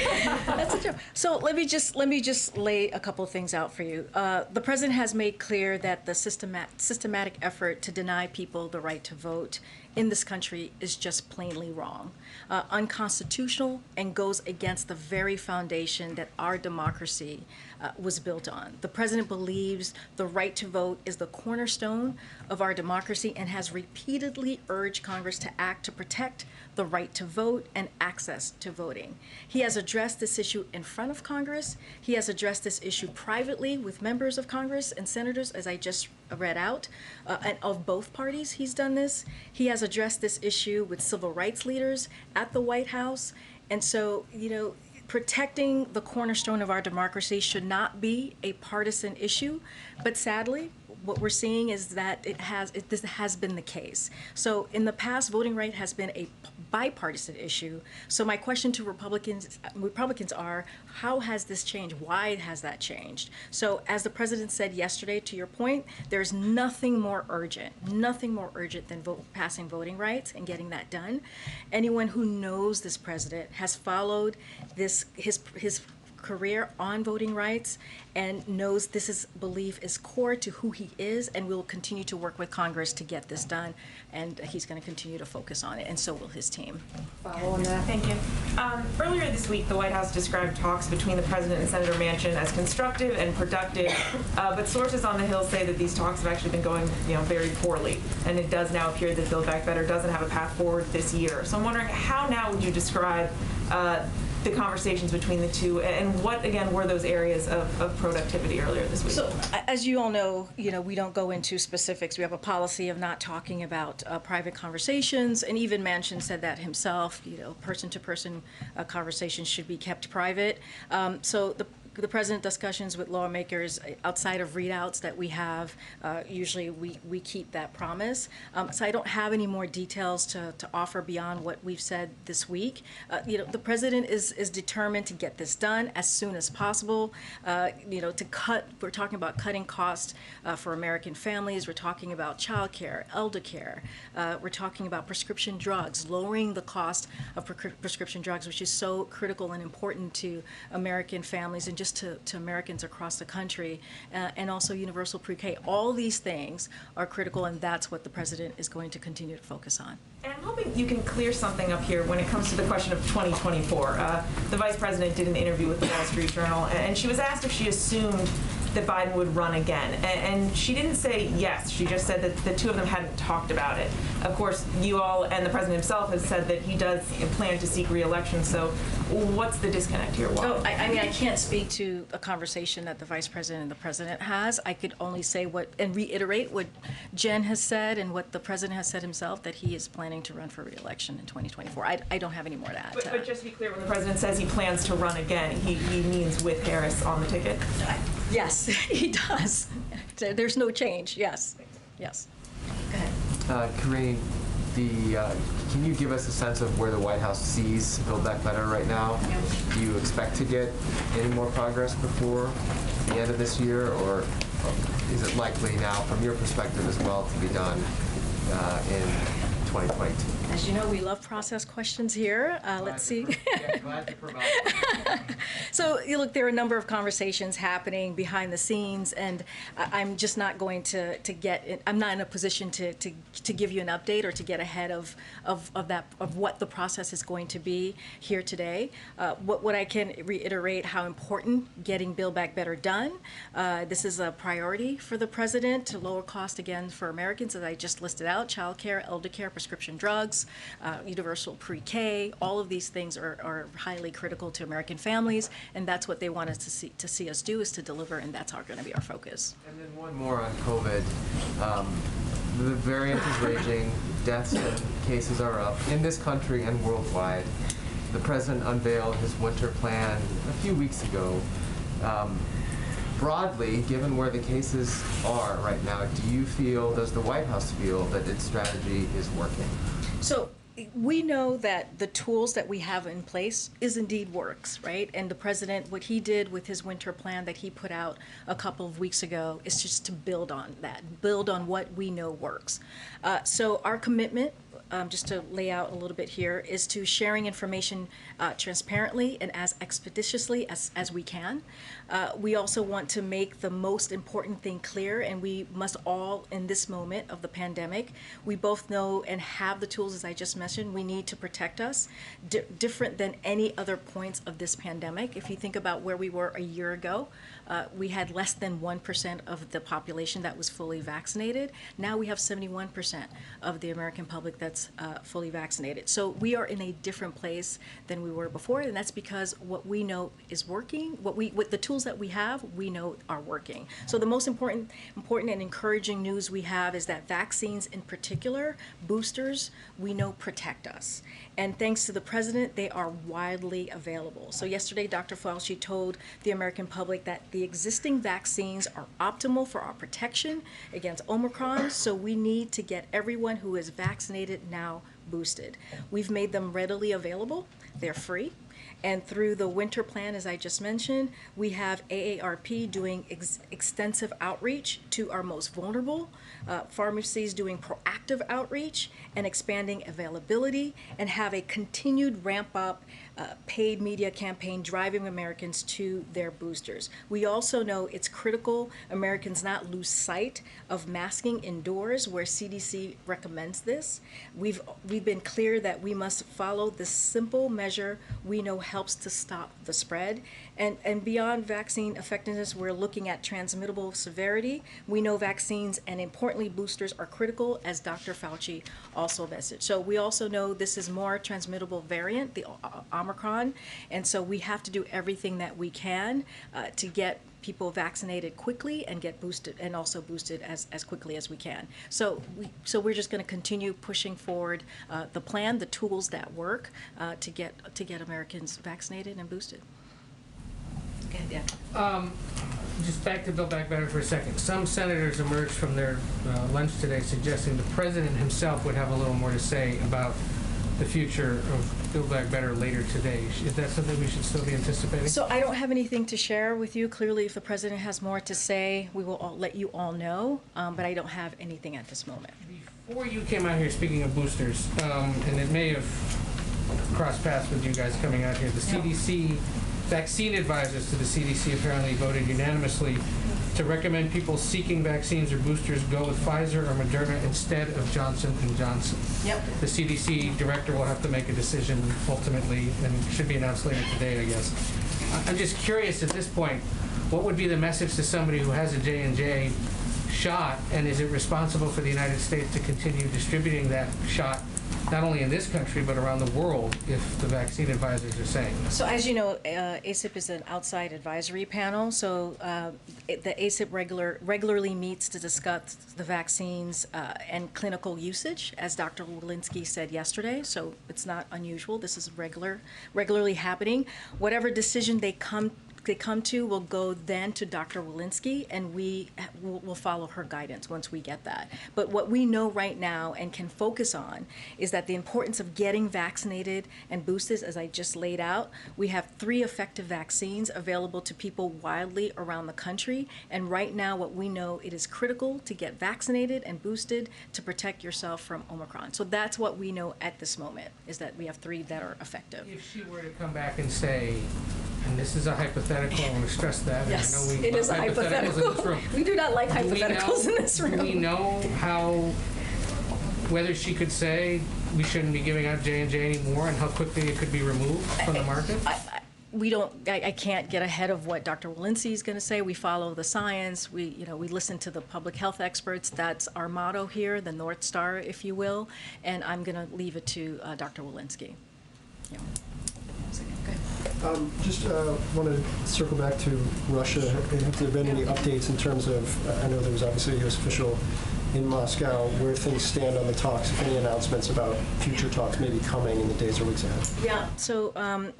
C: That's a joke. So let me just lay a couple of things out for you. The president has made clear that the systematic effort to deny people the right to vote in this country is just plainly wrong, unconstitutional, and goes against the very foundation that our democracy was built on. The president believes the right to vote is the cornerstone of our democracy and has repeatedly urged Congress to act to protect the right to vote and access to voting. He has addressed this issue in front of Congress. He has addressed this issue privately with members of Congress and senators, as I just read out, and of both parties he's done this. He has addressed this issue with civil rights leaders at the White House. And so, protecting the cornerstone of our democracy should not be a partisan issue, but sadly, what we're seeing is that this has been the case. So in the past, voting right has been a bipartisan issue. So my question to Republicans are, how has this changed? Why has that changed? So as the president said yesterday, to your point, there's nothing more urgent than passing voting rights and getting that done. Anyone who knows this president has followed his career on voting rights and knows this belief is core to who he is, and will continue to work with Congress to get this done, and he's going to continue to focus on it, and so will his team.
M: Follow on that.
P: Thank you. Earlier this week, the White House described talks between the president and Senator Manchin as constructive and productive, but sources on the Hill say that these talks have actually been going, very poorly, and it does now appear that Build Back Better doesn't have a path forward this year. So I'm wondering, how now would you describe the conversations between the two, and what, again, were those areas of productivity earlier this week?
C: So, as you all know, we don't go into specifics. We have a policy of not talking about private conversations, and even Manchin said that himself. Person-to-person conversations should be kept private. So the president discussions with lawmakers outside of readouts that we have, usually we keep that promise. So I don't have any more details to offer beyond what we've said this week. The president is determined to get this done as soon as possible. We're talking about cutting costs for American families. We're talking about child care, elder care. We're talking about prescription drugs, lowering the cost of prescription drugs, which is so critical and important to American families and just to Americans across the country, and also universal pre-K. All these things are critical, and that's what the president is going to continue to focus on.
P: And I'm hoping you can clear something up here when it comes to the question of 2024. The vice president did an interview with the Wall Street Journal, and she was asked if she assumed that Biden would run again. And she didn't say yes. She just said that the two of them hadn't talked about it. Of course, you all and the president himself has said that he does plan to seek re-election. So what's the disconnect here? Why?
C: I can't speak to a conversation that the vice president and the president has. I could only say and reiterate what Jen has said and what the president has said himself, that he is planning to run for re-election in 2024. I don't have any more to add.
P: But just to be clear, when the president says he plans to run again, he means with Harris on the ticket?
C: Yes, he does. There's no change. Yes. Go ahead.
G: Karine, can you give us a sense of where the White House sees Build Back Better right now? Do you expect to get any more progress before the end of this year, or is it likely now, from your perspective as well, to be done in 2022?
C: As you know, we love process questions here. Let's see.
G: Glad to provide.
C: So, look, there are a number of conversations happening behind the scenes, and I'm just not going to get. I'm not in a position to give you an update or to get ahead of what the process is going to be here today. What I can reiterate how important getting Build Back Better done. This is a priority for the president to lower cost again for Americans, as I just listed out: child care, elder care, prescription drugs, universal pre-K. All of these things are highly critical to American families, and that's what they want us to see us do, is to deliver, and that's going to be our focus.
G: And then one more on COVID. The variant is raging. Deaths and cases are up in this country and worldwide. The president unveiled his winter plan a few weeks ago. Broadly, given where the cases are right now, does the White House feel that its strategy is working?
C: So we know that the tools that we have in place is indeed works, right? And the president, what he did with his winter plan that he put out a couple of weeks ago is just to build on that, build on what we know works. So our commitment, just to lay out a little bit here, is to sharing information transparently and as expeditiously as we can. We also want to make the most important thing clear, and we must all, in this moment of the pandemic, we both know and have the tools, as I just mentioned, we need to protect us, different than any other points of this pandemic. If you think about where we were a year ago, we had less than 1% of the population that was fully vaccinated. Now we have 71% of the American public that's fully vaccinated. So we are in a different place than we were before, and that's because what we know is working, what the tools that we have, we know are working. So the most important and encouraging news we have is that vaccines in particular, boosters, we know protect us. And thanks to the president, they are widely available. So yesterday, Dr. Fauci told the American public that the existing vaccines are optimal for our protection against Omicron, so we need to get everyone who is vaccinated now boosted. We've made them readily available. They're free. And through the winter plan, as I just mentioned, we have AARP doing extensive outreach to our most vulnerable, pharmacies doing proactive outreach and expanding availability, and have a continued ramp up paid media campaign driving Americans to their boosters. We also know it's critical Americans not lose sight of masking indoors where CDC recommends this. We've been clear that we must follow this simple measure we know helps to stop the spread. And beyond vaccine effectiveness, we're looking at transmittable severity. We know vaccines and importantly boosters are critical, as Dr. Fauci also messaged. So we also know this is more transmittable variant, the Omicron, and so we have to do everything that we can to get people vaccinated quickly and get boosted, and also boosted as quickly as we can. So we're just going to continue pushing forward the plan, the tools that work to get Americans vaccinated and boosted. Okay, yeah.
H: Just back to Build Back Better for a second. Some senators emerged from their lunch today suggesting the president himself would have a little more to say about the future of Build Back Better later today. Is that something we should still be anticipating?
C: So I don't have anything to share with you. Clearly, if the president has more to say, we will let you all know, but I don't have anything at this moment.
H: Before you came out here, speaking of boosters, and it may have crossed paths with you guys coming out here, the CDC, vaccine advisors to the CDC apparently voted unanimously to recommend people seeking vaccines or boosters go with Pfizer or Moderna instead of Johnson & Johnson.
C: Yep.
H: The CDC director will have to make a decision ultimately, and it should be announced later today, I guess. I'm just curious at this point, what would be the message to somebody who has a J&J shot, and is it responsible for the United States to continue distributing that shot not only in this country but around the world if the vaccine advisors are saying that?
C: So as you know, ACIP is an outside advisory panel. So the ACIP regularly meets to discuss the vaccines and clinical usage, as Dr. Walensky said yesterday. So it's not unusual. This is regularly happening. Whatever decision they come to will go then to Dr. Walensky, and we will follow her guidance once we get that. But what we know right now and can focus on is that the importance of getting vaccinated and boosted, as I just laid out, we have 3 effective vaccines available to people widely around the country. And right now what we know, it is critical to get vaccinated and boosted to protect yourself from Omicron. So that's what we know at this moment, is that we have 3 that are effective.
H: If she were to come back and say, and this is a hypothetical, I want to stress that.
C: Yes,
H: I know we
C: it is a hypothetical.
H: In this room.
C: We do not like hypotheticals in this room.
H: Do we know whether she could say we shouldn't be giving out J&J anymore, and how quickly it could be removed from the market?
C: I can't get ahead of what Dr. Walensky is going to say. We follow the science. We listen to the public health experts. That's our motto here, the North Star, if you will. And I'm going to leave it to Dr. Walensky. Yeah.
E: Just want to circle back to Russia. Have there been any updates in terms of, I know there was obviously a U.S. official in Moscow, where things stand on the talks, if any announcements about future talks maybe coming in the days or weeks ahead?
C: Yeah, so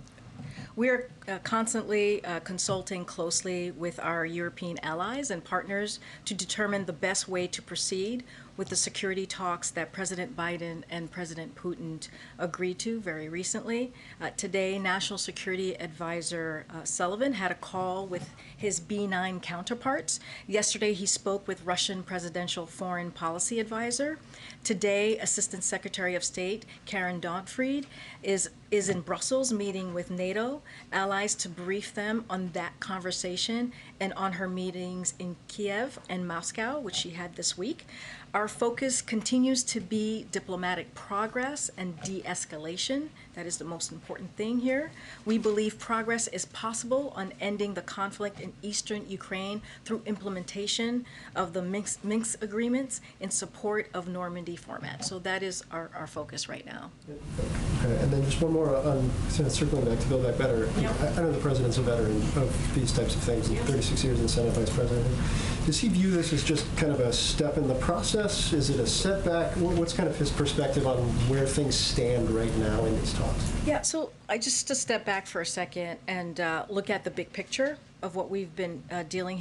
C: we're constantly consulting closely with our European allies and partners to determine the best way to proceed with the security talks that President Biden and President Putin agreed to very recently. Today, National Security Advisor Sullivan had a call with his B9 counterparts. Yesterday, he spoke with Russian Presidential Foreign Policy Advisor. Today, Assistant Secretary of State Karine Jean-Pierre is in Brussels meeting with NATO allies to brief them on that conversation and on her meetings in Kiev and Moscow, which she had this week. Our focus continues to be diplomatic progress and de-escalation. That is the most important thing here. We believe progress is possible on ending the conflict in eastern Ukraine through implementation of the Minsk agreements in support of Normandy format. So that is our focus right now.
E: Okay, and then just one more on circling back to Build Back Better. I know the president's a veteran of these types of things, 36 years in Senate Vice President. Does he view this as just kind of a step in the process? Is it a setback? What's kind of his perspective on where things stand right now in these talks?
C: Yeah, so I just to step back for a second and look at the big picture of what we've been dealing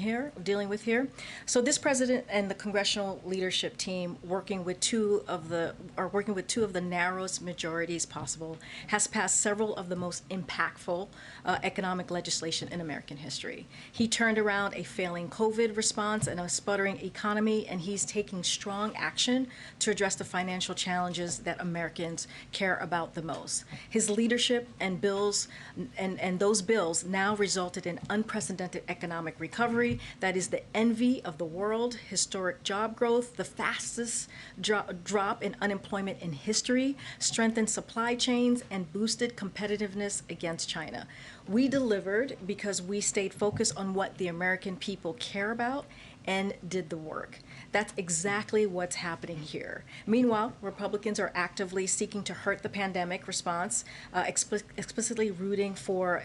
C: with here. So this president and the congressional leadership team, working with two of the narrowest majorities possible, has passed several of the most impactful economic legislation in American history. He turned around a failing COVID response and a sputtering economy, and he's taking strong action to address the financial challenges that Americans care about the most. His leadership and bills and those bills now resulted in unprecedented economic recovery that is the envy of the world, historic job growth, the fastest drop in unemployment in history, strengthened supply chains, and boosted competitiveness against China. We delivered because we stayed focused on what the American people care about and did the work. That's exactly what's happening here. Meanwhile, Republicans are actively seeking to hurt the pandemic response, explicitly rooting for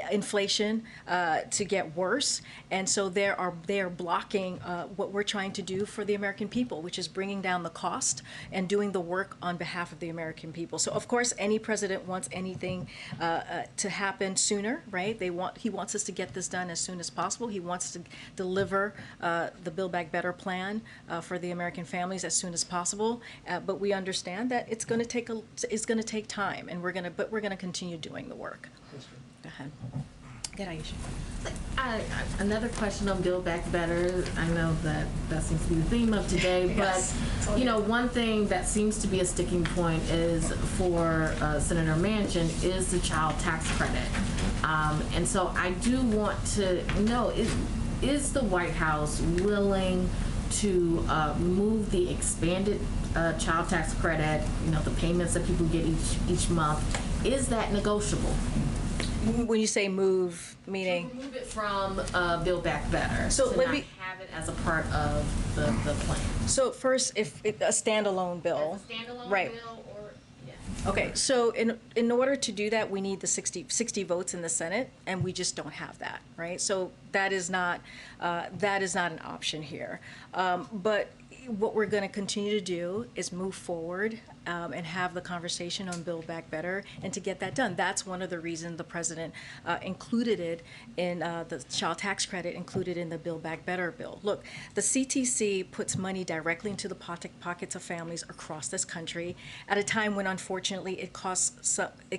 C: inflation to get worse, and so they are blocking what we're trying to do for the American people, which is bringing down the cost and doing the work on behalf of the American people. So of course, any president wants anything to happen sooner, right? He wants us to get this done as soon as possible. He wants to deliver the Build Back Better plan for the American families as soon as possible. But we understand that it's going to take time, and we're going to continue doing the work. Go ahead. Good, Aisha.
Q: Another question on Build Back Better. I know that seems to be the theme of today,
C: Yes.
Q: but one thing that seems to be a sticking point is for Senator Manchin is the child tax credit. And so I do want to know, is the White House willing to remove the expanded child tax credit, the payments that people get each month? Is that negotiable?
C: When you say move, meaning?
Q: To remove it from Build Back Better.
C: So
Q: to
C: let
Q: not
C: me
Q: have it as a part of the plan.
C: So first, if a standalone bill,
Q: As a standalone
C: right?
Q: bill, or yeah.
C: Okay, so in order to do that, we need the 60 votes in the Senate, and we just don't have that, right? So that is not an option here. But what we're going to continue to do is move forward and have the conversation on Build Back Better, and to get that done. That's one of the reasons the president included it in the child tax credit included in the Build Back Better bill. Look, the CTC puts money directly into the pockets of families across this country at a time when, unfortunately, the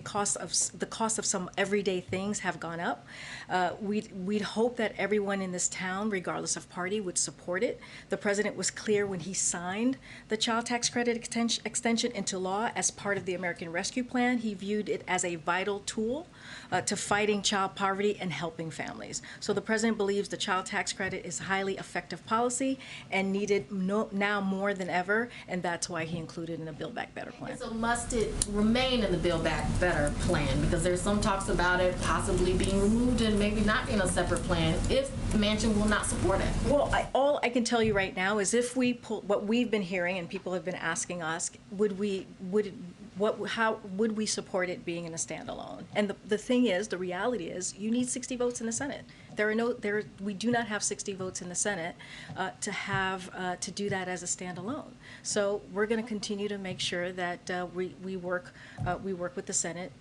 C: cost of some everyday things have gone up. We'd hope that everyone in this town, regardless of party, would support it. The president was clear when he signed the child tax credit extension into law as part of the American Rescue Plan. He viewed it as a vital tool to fighting child poverty and helping families. So the president believes the child tax credit is highly effective policy and needed now more than ever, and that's why he included it in the Build Back Better plan.
Q: So must it remain in the Build Back Better plan? Because there's some talks about it possibly being removed and maybe not in a separate plan if Manchin will not support it.
C: Well, all I can tell you right now is if we pull what we've been hearing and people have been asking us, how would we support it being in a standalone? And the thing is, the reality is, you need 60 votes in the Senate. We do not have 60 votes in the Senate to do that as a standalone. So we're going to continue to make sure that we work with the Senate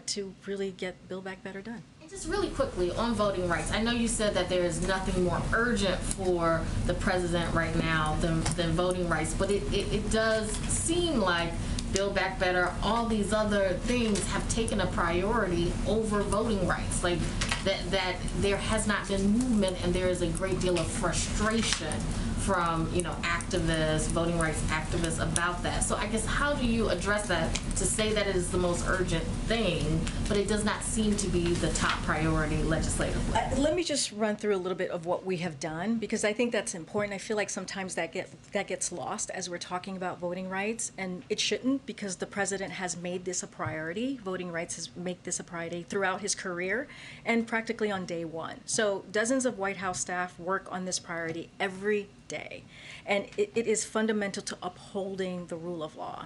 C: to really get Build Back Better done.
Q: Just really quickly on voting rights, I know you said that there is nothing more urgent for the president right now than voting rights, but it does seem like Build Back Better, all these other things have taken a priority over voting rights. Like that there has not been movement, and there is a great deal of frustration from, you know, activists, voting rights activists about that. So I guess how do you address that to say that it is the most urgent thing, but it does not seem to be the top priority legislatively?
C: Let me just run through a little bit of what we have done, because I think that's important. I feel like sometimes that gets lost as we're talking about voting rights, and it shouldn't, because the president has made this a priority. Voting rights has made this a priority throughout his career and practically on day one. So dozens of White House staff work on this priority every day, and it is fundamental to upholding the rule of law.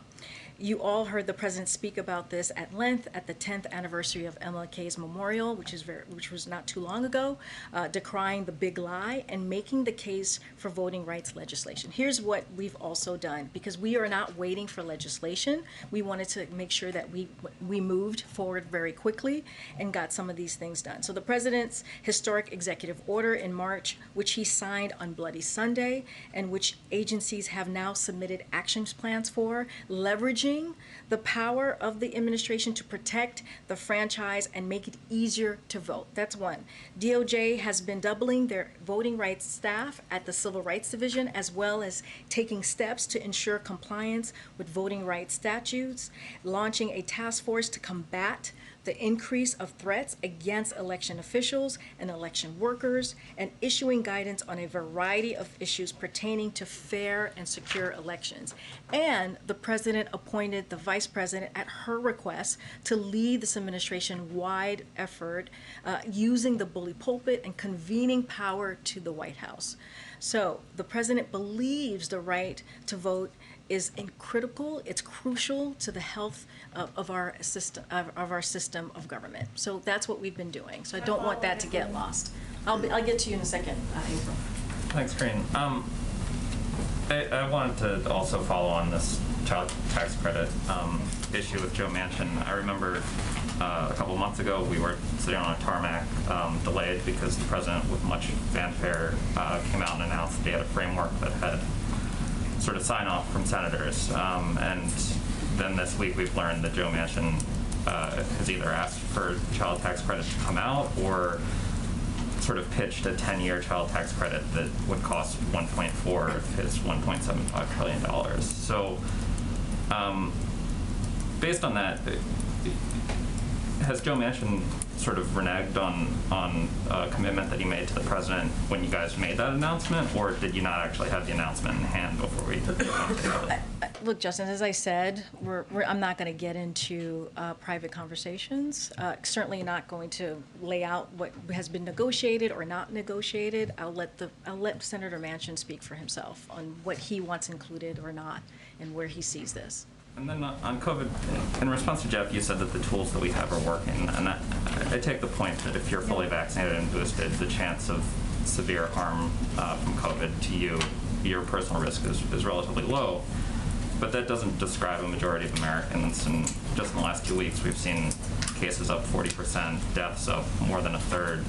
C: You all heard the president speak about this at length at the 10th anniversary of MLK's memorial, which was not too long ago, decrying the big lie and making the case for voting rights legislation. Here's what we've also done, because we are not waiting for legislation. We wanted to make sure that we moved forward very quickly and got some of these things done. So the president's historic executive order in March, which he signed on Bloody Sunday, and which agencies have now submitted action plans for, leveraging the power of the administration to protect the franchise and make it easier to vote. That's one. DOJ has been doubling their voting rights staff at the Civil Rights Division, as well as taking steps to ensure compliance with voting rights statutes, launching a task force to combat the increase of threats against election officials and election workers, and issuing guidance on a variety of issues pertaining to fair and secure elections. And the president appointed the vice president at her request to lead this administration-wide effort using the bully pulpit and convening power to the White House. So the president believes the right to vote is critical, it's crucial to the health of our system of government. So that's what we've been doing. So I don't want that to get lost. I'll get to you in a second, April.
F: Thanks, Karine. I wanted to also follow on this child tax credit issue with Joe Manchin. I remember a couple months ago we were sitting on a tarmac delayed because the president, with much fanfare, came out and announced that he had a framework that had sort of sign off from senators. And then this week we've learned that Joe Manchin has either asked for child tax credit to come out or sort of pitched a 10-year child tax credit that would cost 1.4 of his $1.75 trillion. So based on that, has Joe Manchin sort of reneged on a commitment that he made to the president when you guys made that announcement, or did you not actually have the announcement in hand before we took it?
C: Look, Justin, as I said, I'm not going to get into private conversations. Certainly not going to lay out what has been negotiated or not negotiated. I'll let Senator Manchin speak for himself on what he wants included or not and where he sees this.
F: And then on COVID, in response to Jeff, you said that the tools that we have are working, and I take the point that if you're fully vaccinated and boosted, the chance of severe harm from COVID to you, your personal risk is relatively low. But that doesn't describe a majority of Americans, and just in the last 2 weeks, we've seen cases up 40%, deaths up more than a third.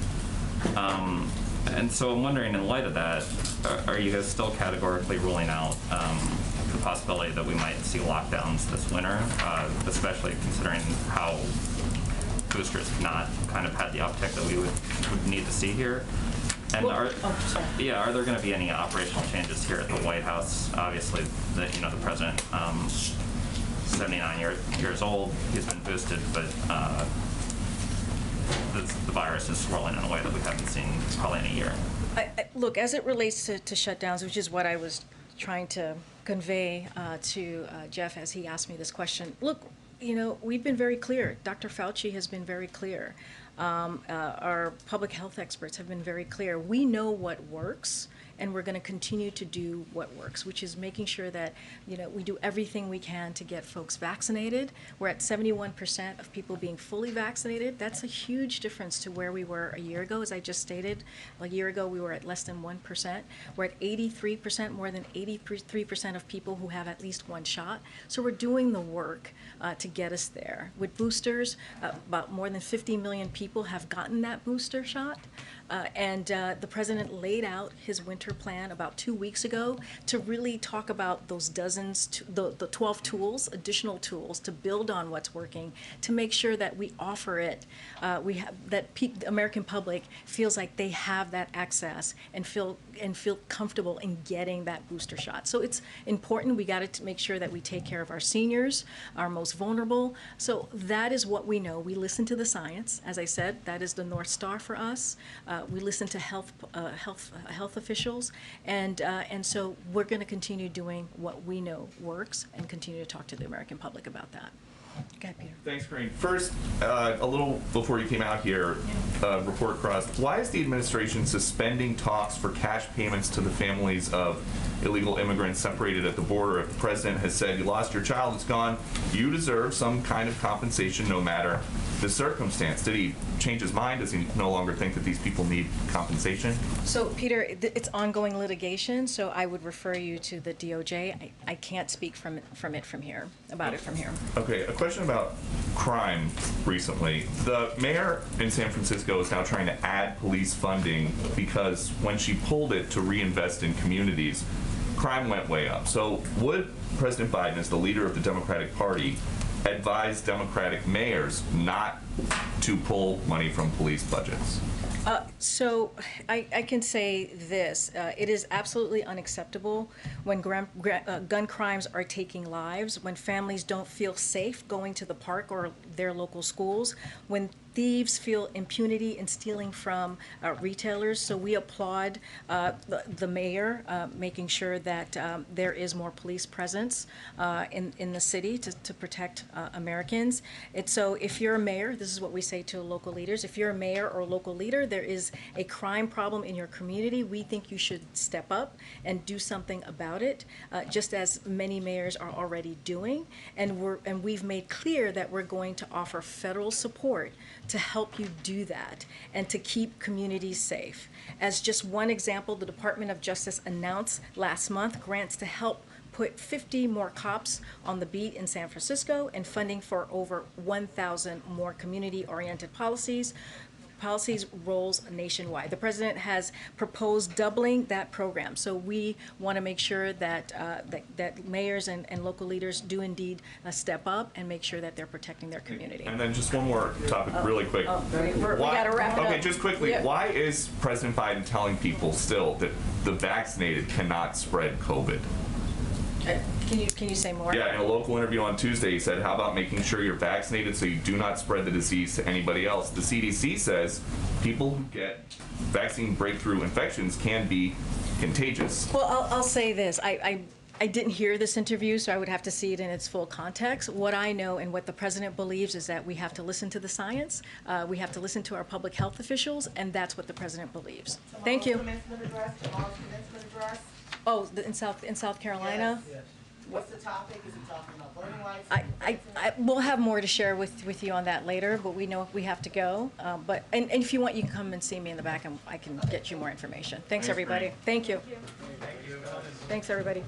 F: And so I'm wondering, in light of that, are you guys still categorically ruling out the possibility that we might see lockdowns this winter, especially considering how boosters have not kind of had the uptick that we would need to see here? And are there going to be any operational changes here at the White House? Obviously, the president, 79 years old, he's been boosted, but the virus is swirling in a way that we haven't seen probably in a year.
C: Look, as it relates to shutdowns, which is what I was trying to convey to Jeff as he asked me this question. Look, we've been very clear. Dr. Fauci has been very clear. Our public health experts have been very clear. We know what works, and we're going to continue to do what works, which is making sure that, we do everything we can to get folks vaccinated. We're at 71% of people being fully vaccinated. That's a huge difference to where we were a year ago. As I just stated, a year ago we were at less than 1%. We're at 83%, more than 83% of people who have at least one shot. So we're doing the work to get us there. With boosters, about more than 50 million people have gotten that booster shot. And the president laid out his winter plan about 2 weeks ago to really talk about those dozens, the 12 tools, additional tools to build on what's working, to make sure that we offer it, the American public feels like they have that access and feel comfortable in getting that booster shot. So it's important. We got to make sure that we take care of our seniors, our most vulnerable. So that is what we know. We listen to the science. As I said, that is the North Star for us. We listen to health officials, and so we're going to continue doing what we know works and continue to talk to the American public about that. Go ahead, Peter.
R: Thanks, Karine. First, a little before you came out here, report crossed. Why is the administration suspending talks for cash payments to the families of illegal immigrants separated at the border? If the president has said you lost your child, it's gone, you deserve some kind of compensation no matter the circumstance. Did he change his mind? Does he no longer think that these people need compensation?
C: So, Peter, it's ongoing litigation, so I would refer you to the DOJ. I can't speak from it from here.
R: Okay, a question about crime recently. The mayor in San Francisco is now trying to add police funding because when she pulled it to reinvest in communities, crime went way up. So would President Biden, as the leader of the Democratic Party, advise Democratic mayors not to pull money from police budgets?
C: So I can say this. It is absolutely unacceptable when gun crimes are taking lives, when families don't feel safe going to the park or their local schools, when thieves feel impunity in stealing from retailers. So we applaud the mayor making sure that there is more police presence in the city to protect Americans. And so if you're a mayor, this is what we say to local leaders, if you're a mayor or a local leader, there is a crime problem in your community, we think you should step up and do something about it, just as many mayors are already doing. And we've made clear that we're going to offer federal support to help you do that and to keep communities safe. As just one example, the Department of Justice announced last month grants to help put 50 more cops on the beat in San Francisco and funding for over 1,000 more community-oriented policies roles nationwide. The president has proposed doubling that program. So we want to make sure that that mayors and local leaders do indeed step up and make sure that they're protecting their community.
R: And then just one more topic really quick.
C: We got to wrap it up.
R: Okay, just quickly,
C: Yeah.
R: Why is President Biden telling people still that the vaccinated cannot spread COVID?
C: Can you say more?
R: Yeah, in a local interview on Tuesday, he said, how about making sure you're vaccinated so you do not spread the disease to anybody else? The CDC says people who get vaccine breakthrough infections can be contagious.
C: Well, I'll say this. I didn't hear this interview, so I would have to see it in its full context. What I know and what the president believes is that we have to listen to the science, we have to listen to our public health officials, and that's what the president believes. Thank you. Oh, in South Carolina?
M: Yes. What's the topic? Is he talking about voting rights?
C: We'll have more to share with you on that later, but we know we have to go. And if you want, you can come and see me in the back, and I can get you more information. Thanks everybody. Thank you. Thanks, everybody.